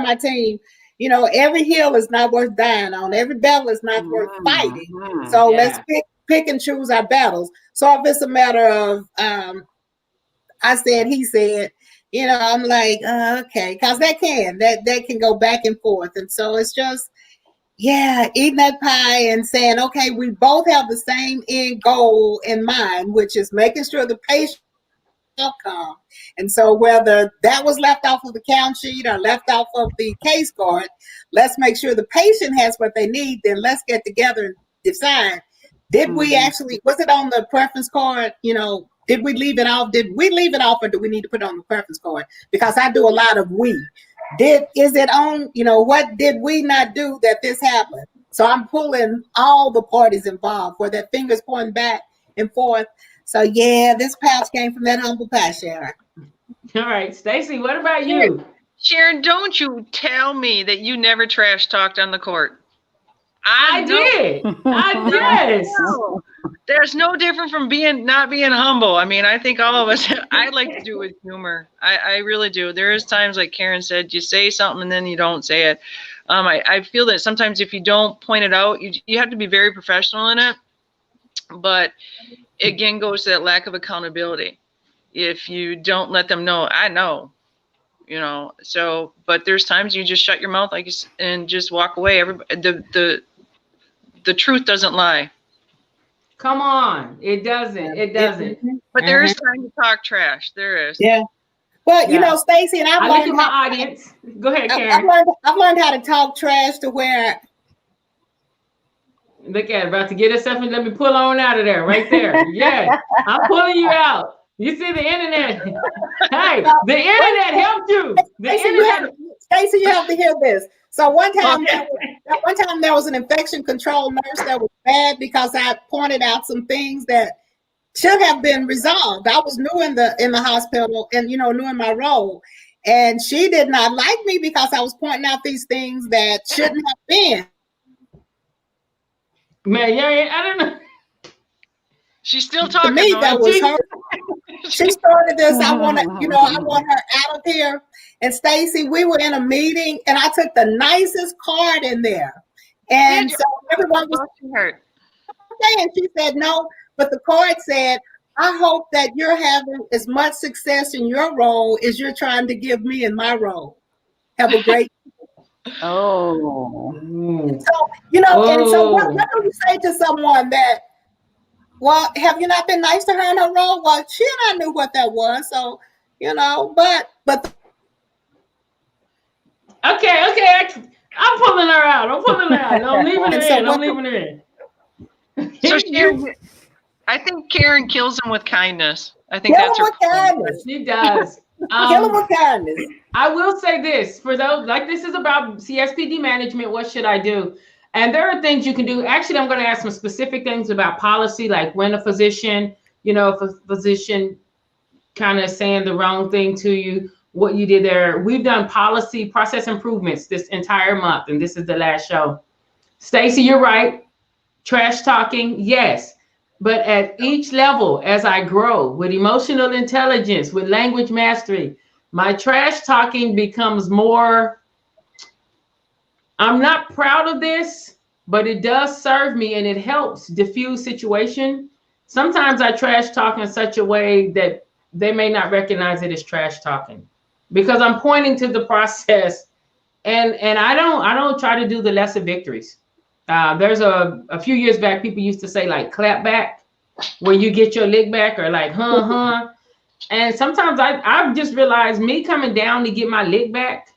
my team, you know, every hill is not worth dying on, every battle is not worth fighting. So let's pick and choose our battles. So if it's a matter of I said, he said, you know, I'm like, okay, because that can go back and forth. And so it's just, yeah, eating that pie and saying, okay, we both have the same end goal in mind, which is making sure the patient outcome. And so whether that was left off of the count sheet or left off of the case card, let's make sure the patient has what they need. Then let's get together and decide, did we actually, was it on the preference card? You know, did we leave it off? Did we leave it off or do we need to put it on the preference card? Because I do a lot of we. Is it on, you know, what did we not do that this happened? So I'm pulling all the parties involved where that finger's pointing back and forth. So yeah, this pouch came from that humble pie, Sharon. All right, Stacy, what about you? Sharon, don't you tell me that you never trash talked on the court. I did. Yes. There's no different from not being humble. I mean, I think all of us, I like to do it with humor. I really do. There is times, like Karen said, you say something and then you don't say it. I feel that sometimes if you don't point it out, you have to be very professional in it. But again, goes to that lack of accountability. If you don't let them know, I know, you know. So, but there's times you just shut your mouth and just walk away. The truth doesn't lie. Come on, it doesn't. It doesn't. But there is time to talk trash. There is. Yeah. Well, you know, Stacy, and I look at my audience. Go ahead, Karen. I've learned how to talk trash to where. Look at it, about to get herself and let me pull on out of there, right there. Yeah, I'm pulling you out. You see the internet? Hey, the internet helped you. Stacy, you have to hear this. So one time there was an infection control nurse that was bad because I pointed out some things that should have been resolved. I was new in the hospital and, you know, new in my role. And she did not like me because I was pointing out these things that shouldn't have been. Man, yeah, I don't know. She's still talking. To me, that was her. She started this. I want her out of here. And Stacy, we were in a meeting, and I took the nicest card in there, and so everyone was hurt. Okay, and she said no, but the card said, "I hope that you're having as much success in your role as you're trying to give me in my role. Have a great." Oh. So and so what do you say to someone that? Well, have you not been nice to her in her role? Well, she and I knew what that was, so but. Okay. I'm pulling her out. I'm leaving her in. So I think Karen kills him with kindness. I think that's her. Kindness. She does. Kill him with kindness. I will say this for those, like, this is about CSPD management. What should I do? And there are things you can do. Actually, I'm going to ask some specific things about policy, like when a physician, if a physician kind of saying the wrong thing to you, what you did there. We've done policy process improvements this entire month, and this is the last show. Stacy, you're right. Trash talking, yes. But at each level, as I grow with emotional intelligence, with language mastery, my trash talking becomes more. I'm not proud of this, but it does serve me and it helps diffuse situation. Sometimes I trash talk in such a way that they may not recognize it as trash talking because I'm pointing to the process, and I don't try to do the lesser victories. There's a few years back, people used to say like clap back, where you get your lick back, or like huh. And sometimes I've just realized me coming down to get my lick back,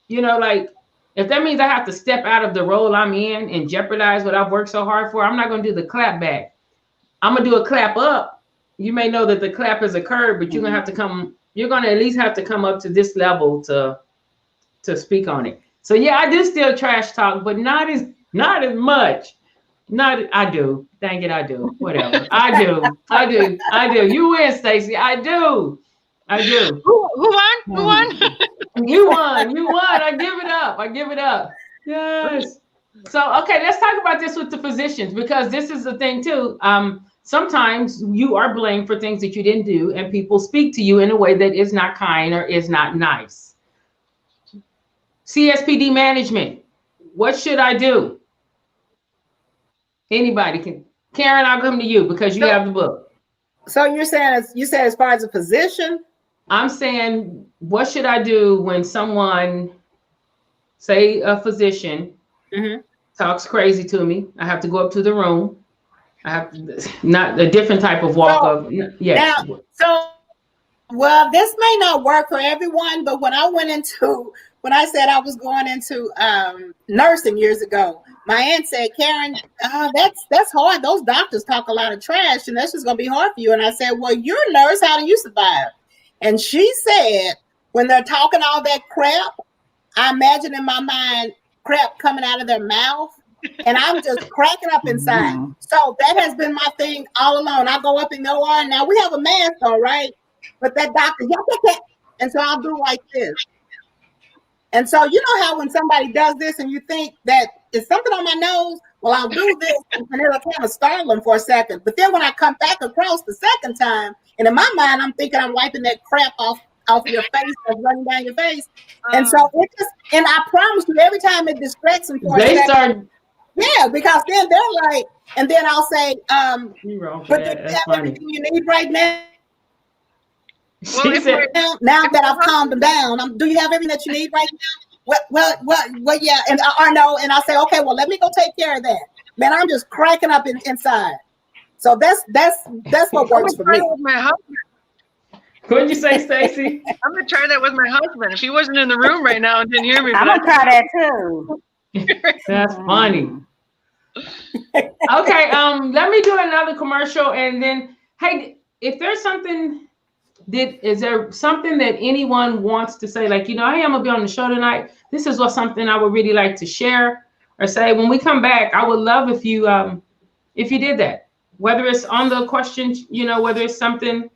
like, if that means I have to step out of the role I'm in and jeopardize what I've worked so hard for, I'm not going to do the clap back. I'm going to do a clap up you may know that the clap has occurred, but you're gonna have to come. You're gonna at least have to come up to this level to speak on it. So yeah, I do still trash talk, but not as much. I do. Dang it, I do. Whatever. I do. You win, Stacy. I do. Who won? Who won? You won. I give it up. Yes. So okay, let's talk about this with the physicians, because this is the thing too. Sometimes you are blamed for things that you didn't do, and people speak to you in a way that is not kind or is not nice. CSPD management. What should I do? Anybody can. Karen, I'll come to you because you have the book. So you're saying, as far as a physician? I'm saying, what should I do when someone, say a physician, talks crazy to me? I have to go up to the room. I have to, not a different type of walk of, yes. Now, well, this may not work for everyone, but when I said I was going into nursing years ago, my aunt said, Karen, that's hard. Those doctors talk a lot of trash, and that's just going to be hard for you. And I said, well, you're a nurse. How do you survive? And she said, when they're talking all that crap, I imagine in my mind crap coming out of their mouth, and I'm just cracking up inside. So that has been my thing all along. I go up in the OR. Now we have a mask, all right, but that doctor, and so I'll do like this. And so you know how when somebody does this and you think that it's something on my nose, well, I'll do this, and it'll kind of startle them for a second. But then when I come back across the second time, and in my mind, I'm thinking I'm wiping that crap off your face that's running down your face. And so it just, and I promise you, every time it distracts them for a second. Yeah, because then they're like, and then I'll say, but do you have everything you need right now? Well, now that I've calmed them down, do you have everything that you need right now? Well, yeah, and and I'll say, okay, well, let me go take care of that. Man, I'm just cracking up inside. So that's what works for me. With my husband. What'd you say, Stacy? I'm gonna try that with my husband. If he wasn't in the room right now and didn't hear me, I'm gonna try that too. That's funny. Okay, let me do another commercial, and then hey, if there's something. Is there something that anyone wants to say? Like, hey, I'm gonna be on the show tonight. This is something I would really like to share or say. When we come back, I would love if you did that. Whether it's on the question, whether it's something,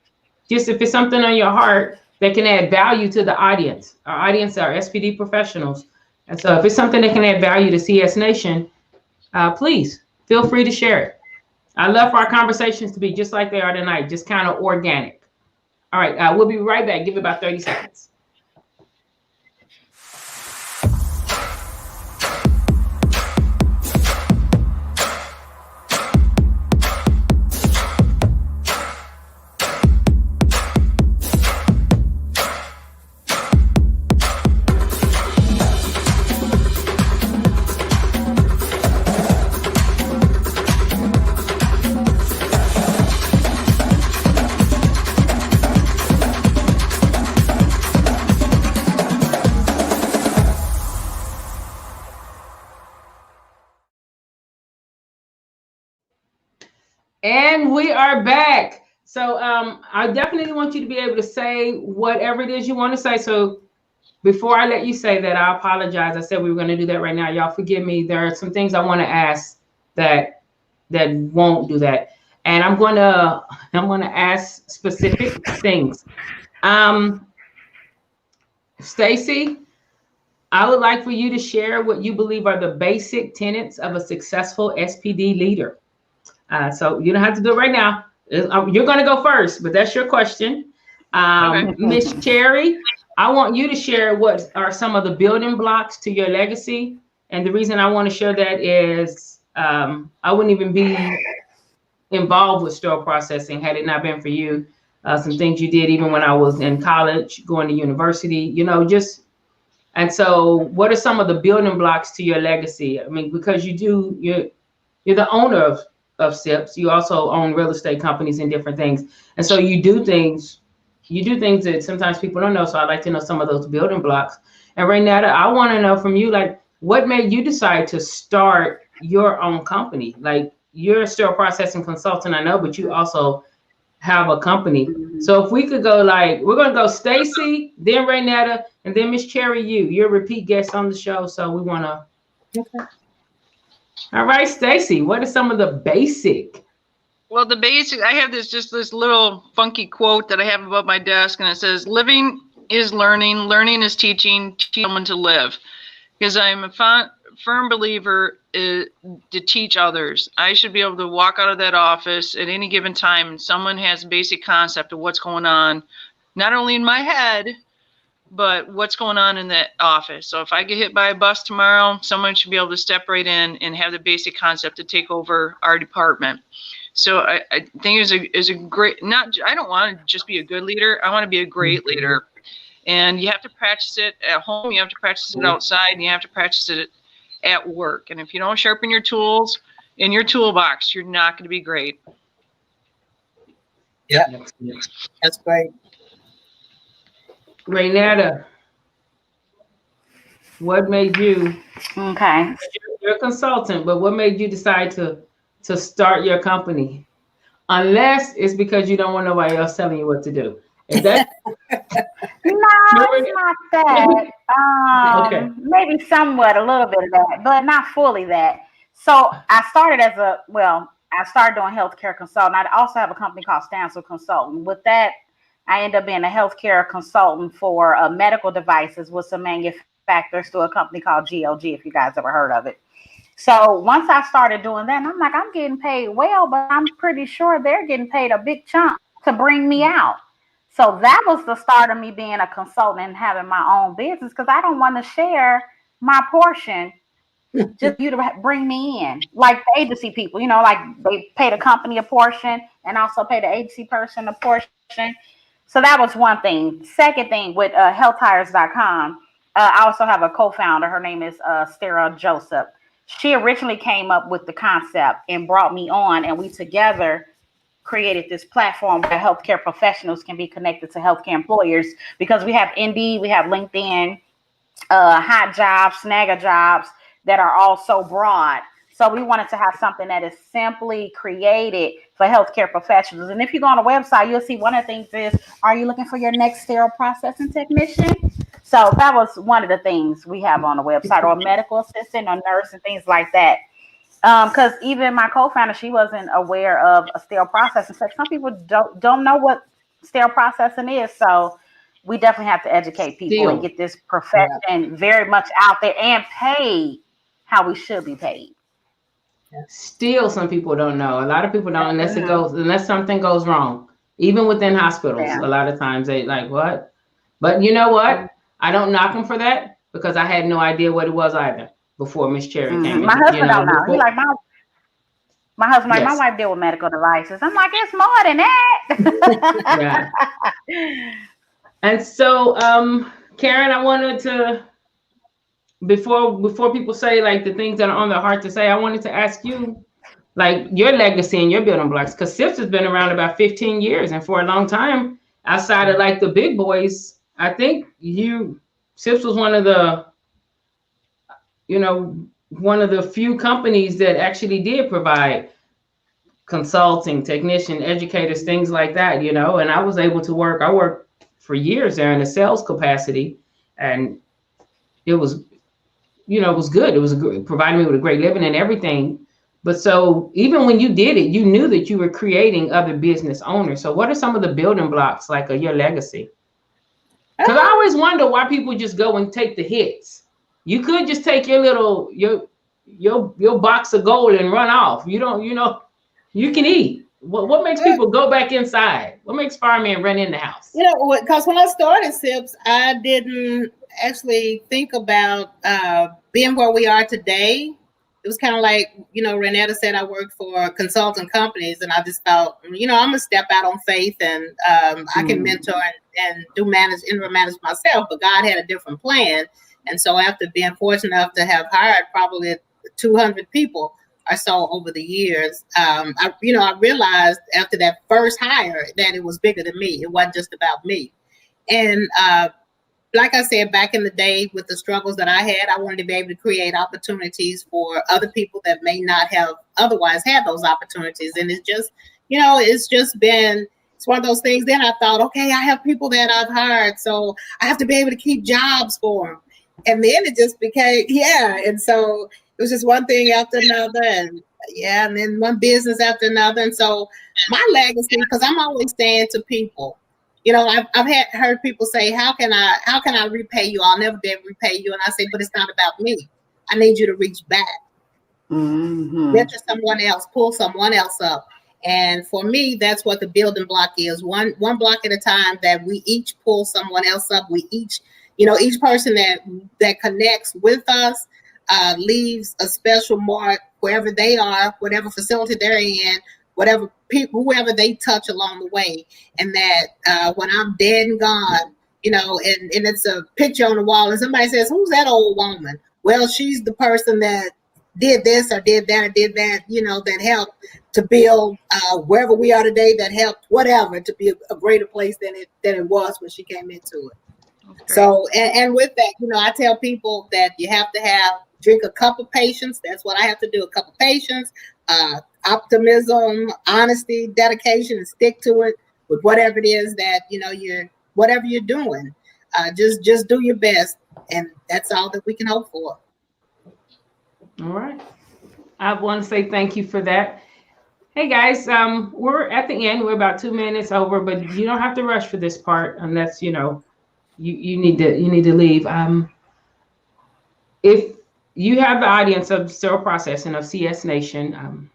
just if it's something on your heart that can add value to the audience. Our audience are SPD professionals, and so if it's something that can add value to CS Nation, please feel free to share it. I love for our conversations to be just like they are tonight, just kind of organic. All right, we'll be right back. Give it about 30 seconds. And we are back. So I definitely want you to be able to say whatever it is you want to say. So before I let you say that, I apologize. I said we were going to do that right now. Y'all forgive me. There are some things I want to ask that won't do that. And I'm going to ask specific things. Stacy, I would like for you to share what you believe are the basic tenets of a successful SPD leader. So you don't have to do it right now. You're going to go first, but that's your question. Miss Cherry, I want you to share what are some of the building blocks to your legacy. And the reason I want to share that is I wouldn't even be involved with sterile processing had it not been for you. Some things you did even when I was in college, going to university, and so what are some of the building blocks to your legacy? I mean, because you're the owner of SIPs. You also own real estate companies and different things. And so you do things that sometimes people don't know. So I'd like to know some of those building blocks. And Renata, I want to know from you, like, what made you decide to start your own company? Like, you're a sterile processing consultant, I know, but you also have a company. So if we could go like, we're gonna go Stacy, then Raynetta, and then Miss Cherry. You're a repeat guest on the show, so we wanna. Okay. All right, Stacy, what are some of the basic? Well, the basic, I have this little funky quote that I have above my desk, and it says, "Living is learning, learning is teaching, teaching someone to live." Because I'm a firm believer to teach others. I should be able to walk out of that office at any given time and someone has a basic concept of what's going on, not only in my head, but what's going on in that office. So if I get hit by a bus tomorrow, someone should be able to step right in and have the basic concept to take over our department. So I think is a great, I don't want to just be a good leader. I want to be a great leader. And you have to practice it at home, you have to practice it outside, and you have to practice it at work. And if you don't sharpen your tools in your toolbox, you're not going to be great. Yeah, that's great. Raynetta, what made you? Okay. You're a consultant, but what made you decide to start your company? Unless it's because you don't want nobody else telling you what to do. If that No, it's not that. Okay. Maybe somewhat, a little bit of that, but not fully that. So I started I started doing healthcare consulting. I also have a company called Stansel Consulting. With that, I ended up being a healthcare consultant for medical devices with some manufacturers through a company called GOG, if you guys ever heard of it. So once I started doing that, and I'm like, I'm getting paid well, but I'm pretty sure they're getting paid a big chunk to bring me out. So that was the start of me being a consultant and having my own business, because I don't want to share my portion just you to bring me in. Like the agency people, like they pay the company a portion and also pay the agency person a portion. So that was one thing. Second thing, with healthhires.com, I also have a co-founder. Her name is Sarah Joseph. She originally came up with the concept and brought me on, and we together created this platform where healthcare professionals can be connected to healthcare employers, because we have Indeed, we have LinkedIn, Hot Jobs, Snagger Jobs that are all so broad. So we wanted to have something that is simply created for healthcare professionals. And if you go on the website, you'll see one of the things is, are you looking for your next sterile processing technician? So that was one of the things we have on the website, or a medical assistant or nurse and things like that. Because even my co-founder, she wasn't aware of a sterile processing. So some people don't know what sterile processing is. So we definitely have to educate people and get this profession very much out there and paid how we should be paid. Still, some people don't know. A lot of people don't, unless something goes wrong. Even within hospitals, a lot of times they like, what? But you know what? I don't knock them for that, because I had no idea what it was either before Miss Cherry came in. My husband don't know. He like, my husband, like, my wife deal with medical devices. I'm like, it's more than that. Yeah. And so, Karen, I wanted to, before people say like the things that are on their heart to say, I wanted to ask you, like, your legacy and your building blocks, because SIPS has been around about 15 years, and for a long time, outside of like the big boys, I think SIPS was one of the few companies that actually did provide consulting, technician, educators, things like that, and I was able to I worked for years there in a sales capacity, and it was, it was good. It was providing me with a great living and everything. But so even when you did it, you knew that you were creating other business owners. So what are some of the building blocks like of your legacy? Because I always wonder why people just go and take the hits. You could just take your little, your box of gold and run off. You don't, you can eat. What makes people go back inside? What makes firemen run in the house? Because when I started SIPS, I didn't actually think about being where we are today. It was kind of like, Raynetta said, I worked for consulting companies, and I just thought, I'm going to step out on faith, and I can mentor and do interim manage myself. But God had a different plan. And so after being fortunate enough to have hired probably 200 people or so over the years, I realized after that first hire that it was bigger than me. It wasn't just about me. And like I said, back in the day with the struggles that I had, I wanted to be able to create opportunities for other people that may not have otherwise had those opportunities. And it's just, it's just been it's one of those things. Then I thought, okay, I have people that I've hired, so I have to be able to keep jobs for them. And then it just became, and so it was just one thing after another, and then one business after another. And so my legacy, because I'm always saying to people, I've heard people say, how can I repay you? I'll never be able to repay you. And I say, but it's not about me. I need you to reach back. Mentor someone else, pull someone else up. And for me, that's what the building block is. One block at a time, that we each pull someone else up. We each, each person that connects with us leaves a special mark wherever they are, whatever facility they're in, whatever people, whoever they touch along the way. And that when I'm dead and gone, and it's a picture on the wall and somebody says, who's that old woman? Well, she's the person that did this or did that or did that, that helped to build wherever we are today, that helped whatever to be a greater place than it was when she came into it. Okay. So, and with that, I tell people that you have to drink a cup of patience. That's what I have to do. A cup of patience, optimism, honesty, dedication, and stick to it with whatever it is that, whatever you're doing. Just do your best. And that's all that we can hope for. All right. I want to say thank you for that. Hey guys, we're at the end. We're about 2 minutes over, but you don't have to rush for this part unless you need to leave. If you have the audience of sterile processing of CS Nation,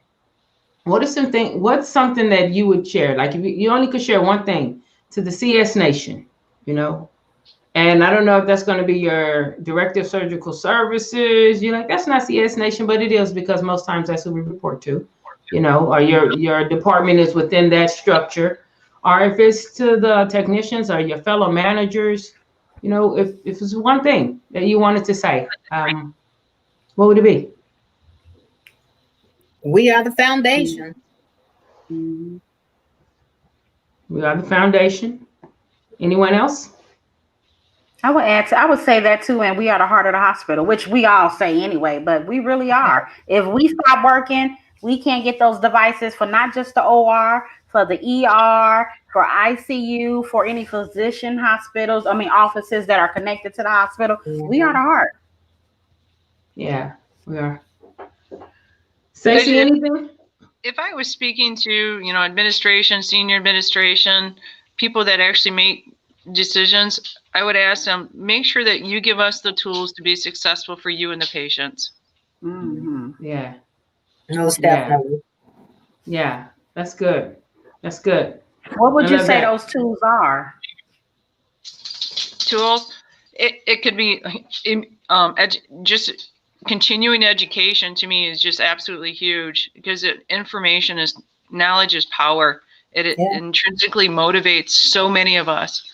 what's something that you would share? Like if you only could share one thing to the CS Nation, And I don't know if that's going to be your director of surgical services. You're like, that's not CS Nation, but it is, because most times that's who we report to, or your department is within that structure. Or if it's to the technicians or your fellow managers, if it's one thing that you wanted to say, what would it be? We are the foundation. We are the foundation. Anyone else? I would say that too, and we are the heart of the hospital, which we all say anyway, but we really are. If we stop working, we can't get those devices for not just the OR, for the ER, for ICU, for any physician offices that are connected to the hospital. We are the heart. Yeah, we are. Stacey, anything? If I was speaking to, administration, senior administration, people that actually make decisions, I would ask them, make sure that you give us the tools to be successful for you and the patients. Yeah. Most definitely. Yeah, that's good. That's good. What would you say those tools are? Tools? It could be just continuing education. To me is just absolutely huge, because knowledge is power. It intrinsically motivates so many of us.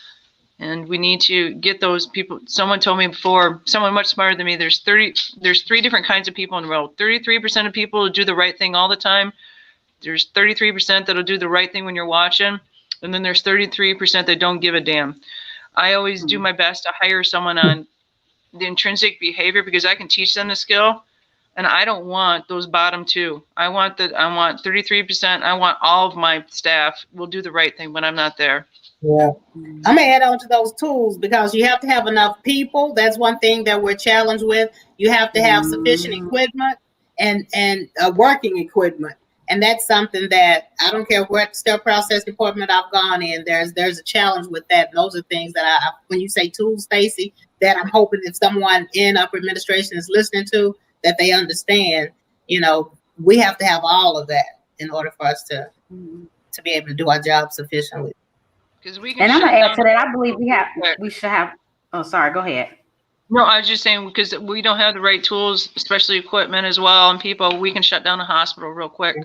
And we need to get those people. Someone told me before, someone much smarter than me, there's 3 different kinds of people in the world. 33% of people do the right thing all the time. There's 33% that'll do the right thing when you're watching. And then there's 33% that don't give a damn. I always do my best to hire someone on the intrinsic behavior, because I can teach them the skill. And I don't want those bottom 2. I want 33%. I want all of my staff will do the right thing when I'm not there. Yeah. I'm going to add on to those tools, because you have to have enough people. That's one thing that we're challenged with. You have to have sufficient equipment and working equipment. And that's something that I don't care what sterile process department I've gone in, there's a challenge with that. And those are things that when you say tools, Stacey, that I'm hoping if someone in upper administration is listening to, that they understand, we have to have all of that in order for us to be able to do our job sufficiently. And I'm going to add to that. I believe we should have. Oh, sorry. Go ahead. No, I was just saying, because we don't have the right tools, especially equipment as well, and people, we can shut down a hospital real quick.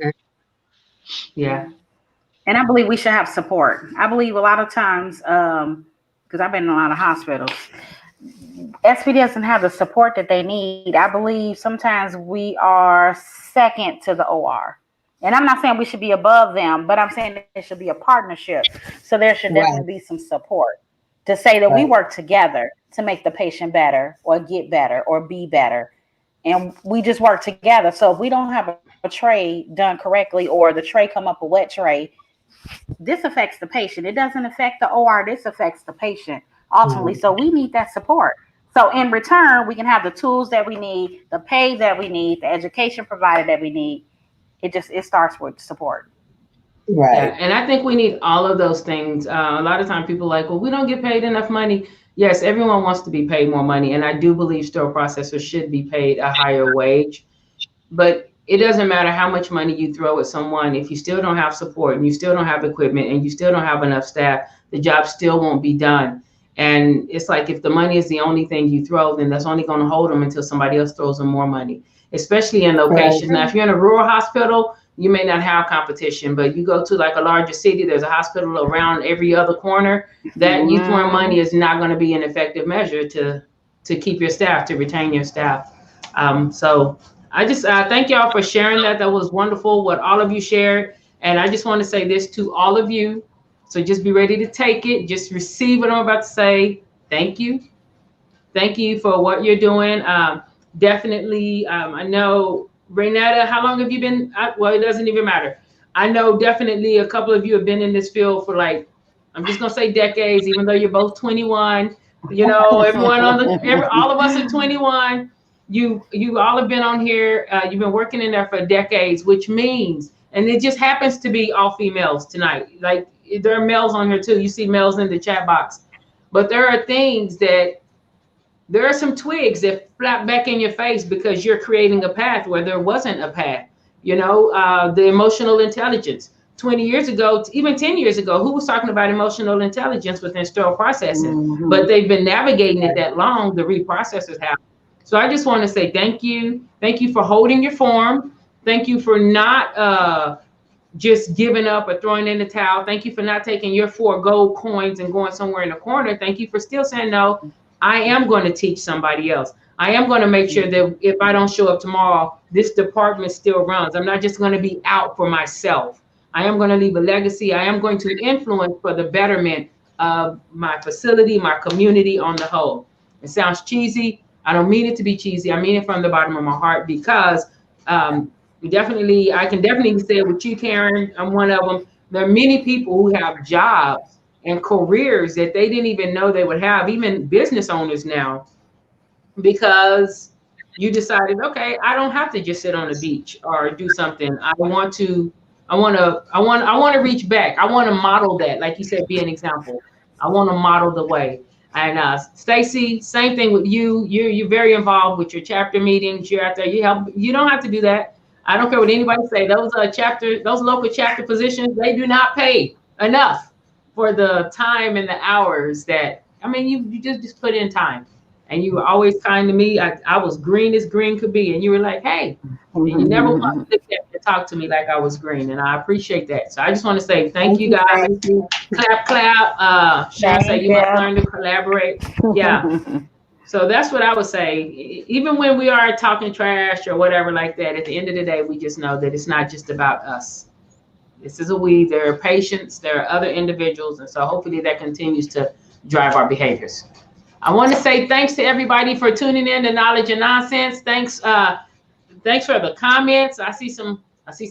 Yeah. And I believe we should have support. I believe a lot of times, because I've been in a lot of hospitals, SPD doesn't have the support that they need. I believe sometimes we are second to the OR. And I'm not saying we should be above them, but I'm saying it should be a partnership. So there should definitely be some support to say that we work together to make the patient better or get better or be better. And we just work together. So if we don't have a tray done correctly, or the tray come up a wet tray, this affects the patient. It doesn't affect the OR. This affects the patient ultimately. So we need that support. So in return, we can have the tools that we need, the pay that we need, the education provided that we need. It starts with support. Right. Yeah, and I think we need all of those things. A lot of times people are like, well, we don't get paid enough money. Yes, everyone wants to be paid more money. And I do believe sterile processors should be paid a higher wage. But it doesn't matter how much money you throw at someone. If you still don't have support and you still don't have equipment and you still don't have enough staff, the job still won't be done. And it's like if the money is the only thing you throw, then that's only going to hold them until somebody else throws them more money, especially in locations. Right. Now, if you're in a rural hospital, you may not have competition, but you go to like a larger city, there's a hospital around every other corner, that you throwing money is not going to be an effective measure to keep your staff, to retain your staff. So I just thank y'all for sharing that. That was wonderful what all of you shared. And I just want to say this to all of you. So just be ready to take it. Just receive what I'm about to say. Thank you. Thank you for what you're doing. Definitely, I know, Renata, how long have you been? Well, it doesn't even matter. I know definitely a couple of you have been in this field for like, I'm just going to say decades, even though you're both 21. You know, everyone all of us are 21. You all have been on here. You've been working in there for decades, which means, and it just happens to be all females tonight. Like there are males on here too. You see males in the chat box, but there are things that, there are some twigs that flap back in your face because you're creating a path where there wasn't a path. You know, the emotional intelligence. 20 years ago, even 10 years ago, who was talking about emotional intelligence within sterile processing? Mm-hmm. But they've been navigating it that long, the reprocessors have. So I just want to say thank you. Thank you for holding your form. Thank you for not just giving up or throwing in the towel. Thank you for not taking your 4 gold coins and going somewhere in the corner. Thank you for still saying, no, I am going to teach somebody else. I am going to make sure that if I don't show up tomorrow, this department still runs. I'm not just going to be out for myself. I am going to leave a legacy. I am going to influence for the betterment of my facility, my community on the whole. It sounds cheesy. I don't mean it to be cheesy. I mean it from the bottom of my heart because I can definitely say it with you, Karen. I'm one of them. There are many people who have jobs and careers that they didn't even know they would have, even business owners now, because you decided, okay, I don't have to just sit on the beach or do something. I want to reach back. I want to model that. Like you said, be an example. I want to model the way. And Stacy, same thing with you. You're very involved with your chapter meetings. You're out there. You help. You don't have to do that. I don't care what anybody say. Those local chapter positions, they do not pay enough for the time and the hours that, I mean, you just put in time. And you were always kind to me. I was green as green could be. And you were like, hey, and you never wanted to talk to me like I was green. And I appreciate that. So I just want to say thank you guys. Clap, clap. Sharon said you must learn to collaborate. Yeah. So that's what I would say. Even when we are talking trash or whatever like that, at the end of the day, we just know that it's not just about us. This is a we. There are patients, there are other individuals. And so hopefully that continues to drive our behaviors. I want to say thanks to everybody for tuning in to Knowledge and Nonsense. Thanks for the comments. I see some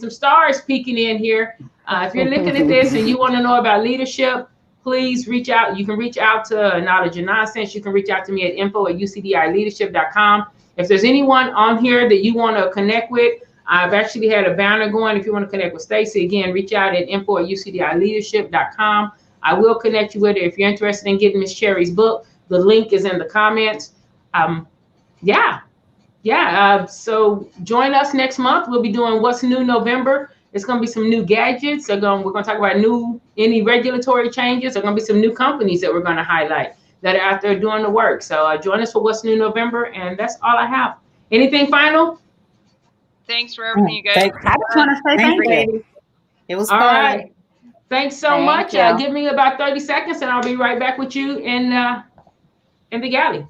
stars peeking in here. If you're looking at this and you want to know about leadership, please reach out. You can reach out to Knowledge and Nonsense. You can reach out to me at info@ucdileadership.com. If there's anyone on here that you want to connect with, I've actually had a banner going. If you want to connect with Stacy, again, reach out at info@ucdileadership.com. I will connect you with her if you're interested in getting Miss Cherry's book. The link is in the comments. So join us next month. We'll be doing What's New November. It's going to be some new gadgets. We're going to talk about any regulatory changes. There are going to be some new companies that we're going to highlight that are out there doing the work. So join us for What's New November. And that's all I have. Anything final? Thanks for everything, you guys. I just want to say thank you. It was all fun. Right. Thanks so much. Give me about 30 seconds and I'll be right back with you in the galley.